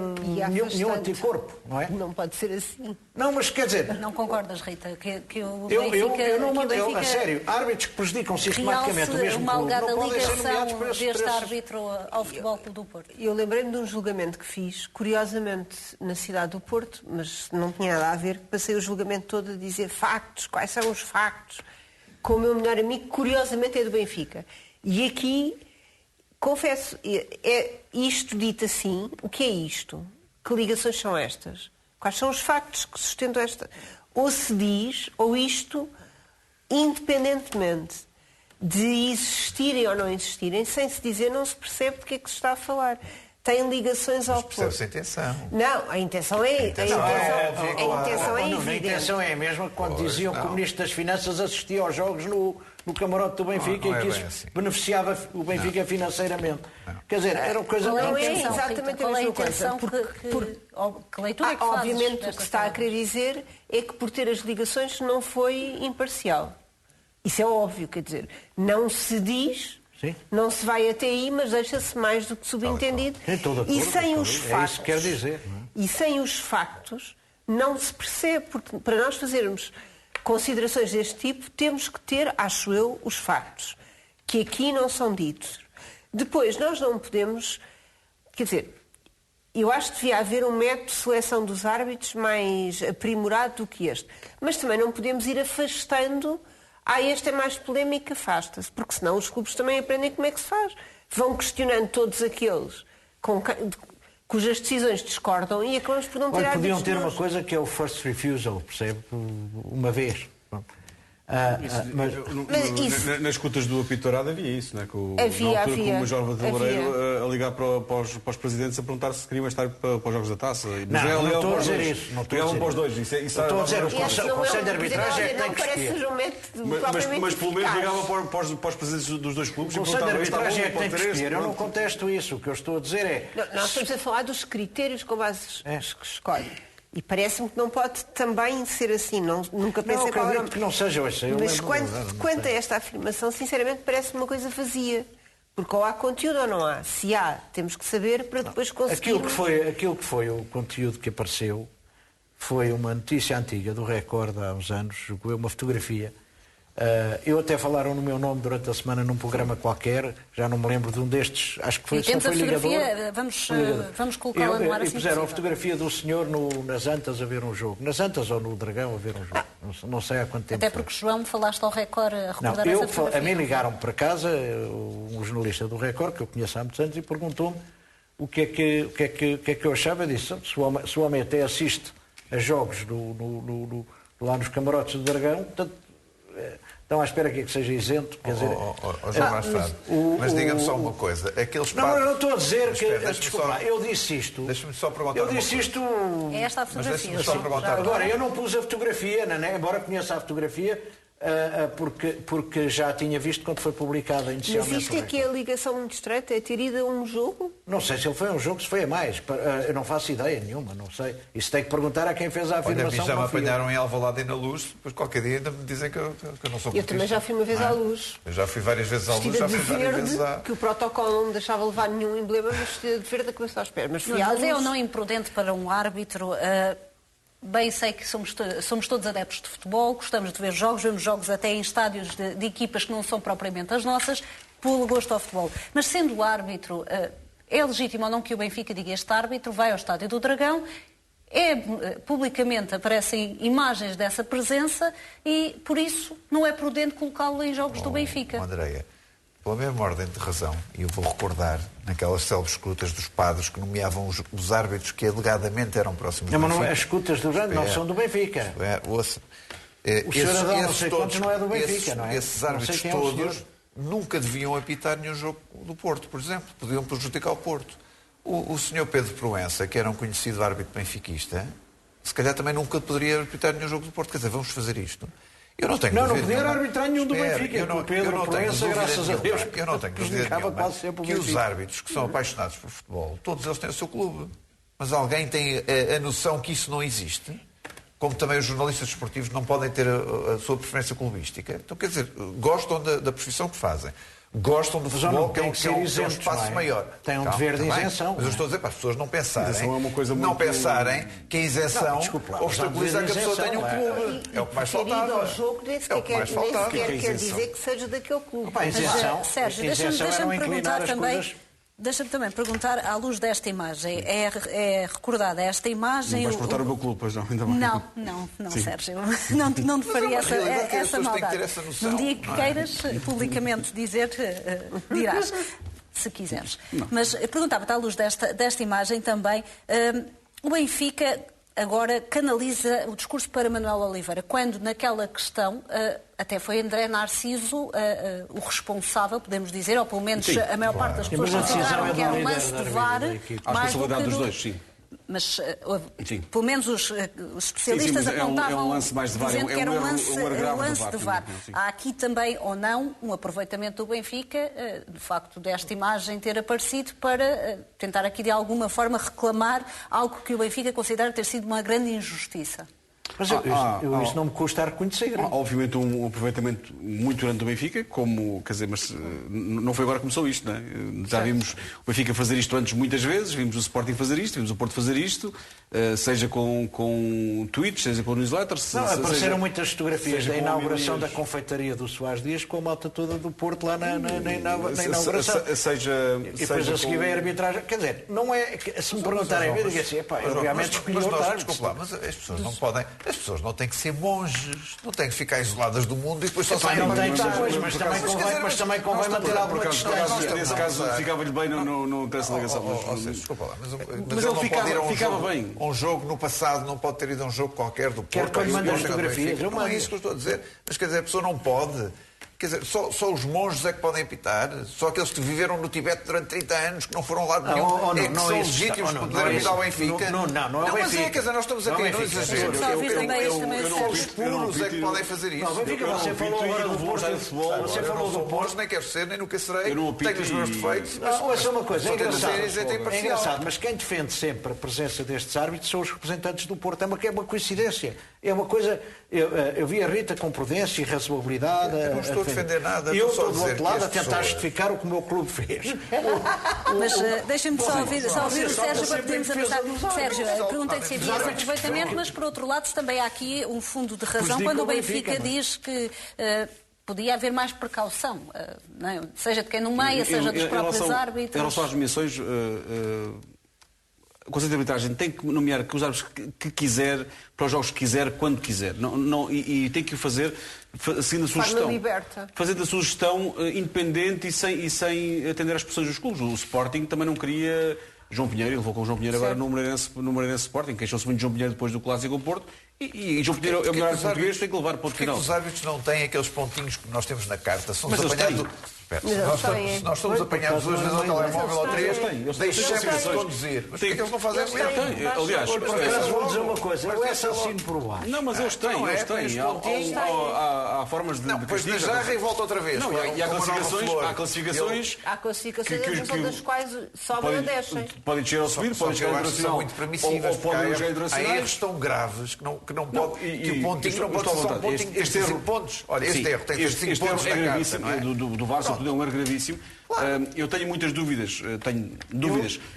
nenhum anticorpo, não é? Não pode ser assim. Não, mas quer dizer... Não concordas, Rita, que o Benfica... Eu não mandei, a sério, árbitros que prejudicam sistematicamente o mesmo clube não podem ser nomeados para esses deste árbitro ao Futebol Clube do Porto. Eu lembrei-me de um julgamento que fiz, curiosamente, na cidade do Porto, mas não tinha nada a ver, passei o julgamento todo a dizer factos, quais são os factos, com o meu melhor amigo, curiosamente é do Benfica. E aqui... Confesso, é isto dito assim, o que é isto? Que ligações são estas? Quais são os factos que sustentam esta? Ou se diz, ou isto, independentemente de existirem ou não existirem, sem se dizer, não se percebe de que é que se está a falar. Tem ligações ao Porto. Percebe-se a intenção. Não, a intenção é evidente. A intenção é a mesma que quando diziam que o Ministro das Finanças assistia aos jogos no camarote do Benfica e que isso assim. Beneficiava o Benfica financeiramente. Quer dizer, era uma coisa... Não é exatamente a mesma coisa. Que leitura é que fazes? Obviamente, o que se está a querer dizer é que por ter as ligações não foi imparcial. Isso é óbvio, quer dizer, não se diz... Sim. Não se vai até aí, mas deixa-se mais do que subentendido. E sem os factos, é isso que quer dizer. E sem os factos não se percebe, porque para nós fazermos considerações deste tipo, temos que ter, acho eu, os factos, que aqui não são ditos. Depois, nós não podemos... Quer dizer, eu acho que devia haver um método de seleção dos árbitros mais aprimorado do que este. Mas também não podemos ir afastando... este é mais polémico, afasta-se, porque senão os clubes também aprendem como é que se faz. Vão questionando todos aqueles cujas decisões discordam e acabamos por não ter árbitros. Podiam ter uma coisa que é o first refusal, percebe? Uma vez. Nas escutas do apito dourado havia isso, não é? Havia. Com o Major Loureiro a ligar para os presidentes a perguntar se queriam estar para os Jogos da Taça. Não estou a dizer isso. Não estou para os dois. Estou a dizer, o Conselho de Arbitragem é que tem que escolher. Mas pelo menos ligava para os presidentes dos dois clubes. O Conselho de Arbitragem é que tem que escolher. Eu não contesto isso. O que eu estou a dizer é... Nós estamos a falar dos critérios com base que escolhe. E parece-me que não pode também ser assim. Nunca pensei qual era... que não seja hoje. Mas quanto a esta afirmação, sinceramente, parece-me uma coisa vazia. Porque ou há conteúdo ou não há. Se há, temos que saber para depois conseguir... Aquilo que foi o conteúdo que apareceu foi uma notícia antiga do Record há uns anos, uma fotografia. Eu até falaram no meu nome durante a semana num programa qualquer, já não me lembro de um destes, acho que foi, temos a fotografia, vamos colocá-la no ar assim. E puseram a fotografia do senhor nas Antas a ver um jogo. Nas Antas ou no Dragão a ver um jogo. Não sei há quanto tempo. Até porque, João, falaste ao Record a recordar essa fotografia. A mim ligaram-me para casa, um jornalista do Record, que eu conheço há muitos anos, e perguntou-me o que é que eu achava. Eu disse, se o homem até assiste a jogos lá nos camarotes do Dragão, portanto, estão à espera que seja isento. Quer dizer, mas diga-me só uma coisa. Não, eu não estou a dizer que... Desculpa, eu disse isto. Deixa-me só perguntar. Eu disse isto... É esta a fotografia. Agora, eu não pus a fotografia, embora conheça a fotografia, porque já tinha visto quando foi publicada inicialmente. Mas isto é que é a ligação muito estreita? É ter ido a um jogo? Não sei se ele foi a um jogo, se foi a mais. Eu não faço ideia nenhuma, não sei. Isso tem que perguntar a quem fez a afirmação. Olha, já me apanharam em Alvalade e na Luz, depois qualquer dia ainda me dizem que eu não sou. Eu também já fui uma vez à Luz. Eu já fui várias vezes à Luz, já fui várias vezes à... que o protocolo não me deixava levar nenhum emblema, mas vestida de verde da cabeça aos pés. Mas fui à Luz. É ou não imprudente para um árbitro... Bem, sei que somos todos adeptos de futebol, gostamos de ver jogos, vemos jogos até em estádios de equipas que não são propriamente as nossas, pelo gosto ao futebol. Mas sendo o árbitro, é legítimo ou não que o Benfica diga este árbitro vai ao Estádio do Dragão, publicamente aparecem imagens dessa presença e, por isso, não é prudente colocá-lo em jogos do Benfica. Andréia, pela mesma ordem de razão, e eu vou recordar naquelas célebres escutas dos padres que nomeavam os árbitros que alegadamente eram próximos do Benfica. Mas as escutas do Grande não são do Benfica. O cidadão não sei quantos não é do Benfica, não é? Esses árbitros todos nunca deviam apitar nenhum jogo do Porto, por exemplo. Podiam prejudicar o Porto. O senhor Pedro Proença, que era um conhecido árbitro benfiquista, se calhar também nunca poderia apitar nenhum jogo do Porto. Quer dizer, vamos fazer isto. Eu não tenho não podia arbitrar nenhum do Benfica. O Pedro Proença, graças a Deus, eu não tenho dúvida nenhuma que os árbitros que são apaixonados por futebol, todos eles têm o seu clube. Mas alguém tem a noção que isso não existe? Como também os jornalistas desportivos não podem ter a sua preferência clubística. Então, quer dizer, gostam da profissão que fazem. Gostam do futebol, que é um espaço maior. Tem um dever de isenção. Mas eu estou a dizer para as pessoas não pensarem que a isenção obstaculiza que a pessoa tenha um clube. É o que mais faltava. Ao jogo, nem sequer quer dizer que seja daquele clube. Sérgio, deixa-me perguntar também... Deixa-me também perguntar, à luz desta imagem, é recordada esta imagem... Não vais cortar o meu clube, pois não? Ainda Não, Sérgio. Não te faria essa maldade. Num dia que queiras publicamente dizer, dirás, se quiseres. Mas perguntava-te, à luz desta imagem também, o Benfica agora canaliza o discurso para Manuel Oliveira, quando naquela questão até foi André Narciso o responsável, podemos dizer, ou pelo menos a maior parte das pessoas consideraram que era um lance de VAR. A responsabilidade dos dois, sim. Mas, pelo menos os especialistas apontavam é um lance mais de VAR, dizendo que era um lance de VAR. Há aqui também, ou não, um aproveitamento do Benfica, do facto desta imagem ter aparecido, para tentar aqui de alguma forma reclamar algo que o Benfica considera ter sido uma grande injustiça. Mas isso não me custa a reconhecer. Obviamente um aproveitamento muito grande do Benfica, mas não foi agora que começou isto, não é? Já vimos o Benfica fazer isto antes muitas vezes, vimos o Sporting fazer isto, vimos o Porto fazer isto, seja com tweets, seja com newsletters. Apareceram muitas fotografias da inauguração da confeitaria do Soares Dias com a malta toda do Porto lá na inauguração. E depois a seguir vem a arbitragem. Quer dizer, não é... Se me perguntarem, eu digo assim, obviamente escolhi o árbitro. Desculpa lá, mas as pessoas não podem... As pessoas não têm que ser monges, não têm que ficar isoladas do mundo e depois só saem Não para tem que ser votar. coisa, mas também convém manter alguma distância. Nesse caso, ficava-lhe bem não ter essa ligação. Desculpa lá, mas Mas ele ele não pode ir a ficava bem. um jogo no passado, não pode ter ido a um jogo qualquer do Quero Porto. que eu lhe mande as Não fotografias, eu é mando. isso que eu estou a dizer. Mas quer dizer, a pessoa não pode. Quer dizer, só os monges é que podem apitar. Só aqueles que viveram no Tibete durante 30 anos, que não foram lá de nenhum, é que são legítimos para poder apitar ao Benfica. Não é o mas Benfica. quer dizer, nós estamos aqui, não exagero. Só ouvir também isto também Só os puros é que podem fazer isso. Não, Benfica, você falou agora do Porto. Você Eu falou não do sou Porto. monge, nem quero ser, nem nunca serei. Eu não apito Tenho os meus defeitos. Não, é só uma coisa, é É engraçado, mas quem defende sempre a presença destes árbitros são os representantes do Porto. É uma coincidência. É uma coisa. Eu vi a Rita com prudência e razoabilidade. Eu não estou a defender nada. E eu estou só estou do dizer outro lado que a as tentar pessoas- justificar o que o meu clube fez. Mas deixem-me só ouvir o Sérgio para podermos avançar. Sérgio, a pergunta que se Os havia árbitros perfeitamente, mas por outro lado também há aqui um fundo de razão Prejudica quando o o Benfica, Benfica não é? diz que podia haver mais precaução, não é? Seja de quem nomeia, seja dos próprios árbitros. Em relação às nomeações, o Conselho de Arbitragem tem que nomear os árbitros que quiser, para os jogos que quiser, quando quiser. E tem que o fazer seguindo a sua Forma gestão. liberta. Fazendo a sua gestão independente e sem atender às pressões dos clubes. O Sporting também não queria João Pinheiro, ele levou com o João Pinheiro agora no Moreirense Sporting, queixou-se muito de João Pinheiro depois do Clássico ao Porto, e João Pinheiro é o melhor árbitro português, tem que levar ponto Porquê final. que os árbitros não têm aqueles pontinhos que nós temos na carta? Somos Mas eles apanhados... têm. Espera, nós somos apanhados duas vezes ao telemóvel ou três, deixamos de conduzir. Mas porquê que eles não fazem isso? Aliás, Por acaso vou dizer uma coisa, eu assassino por baixo. não, mas eles têm, Não é, eles tem os têm. pontinhos, Há formas de Depois castigo. desjarra e volta outra vez. Não, e há classificações. Há classificações Que- em função das quais sobem ou descem. Podem descer ou subir, podem chegar eu ao acho que são internacional. muito permissivas. Ou podem porque chegar há internacionais. erros tão graves que não Não, pode. e- Que o pontinho e não pode estou à ser só um vontade. pontinho. Este Tem erro- 5 pontos. Olha, este Sim, erro tem 5 este erro pontos é na carta, gravíssimo, não é? do VAR, sobretudo é um erro gravíssimo. Eu tenho muitas dúvidas,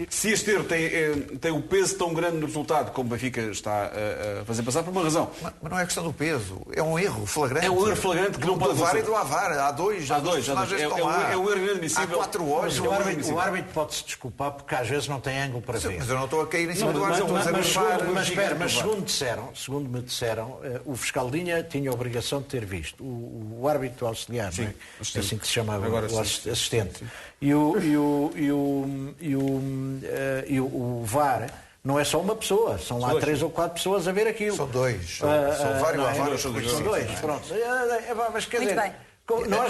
se este erro tem o peso tão grande no resultado como o Benfica está a fazer passar, por uma razão. Mas não é questão do peso, é um erro flagrante. É um erro flagrante que não pode do VAR e acontecer. do AVAR. Há dois personagens que estão lá. É um erro inadmissível. Há 4 horas. O árbitro pode-se desculpar porque às vezes não tem ângulo para ver. Mas eu não estou a cair em cima do Mas, árbitro. mas segundo me disseram, o fiscal de linha tinha a obrigação de ter visto. O árbitro auxiliar, não é? assistente. Assim que se chamava, Agora o assistente. E o VAR não é só uma pessoa, são lá 3 ou 4 pessoas a ver aquilo. São 2. São vários não, AVAR. são 2, pronto. Mas quer Muito dizer, bem. nós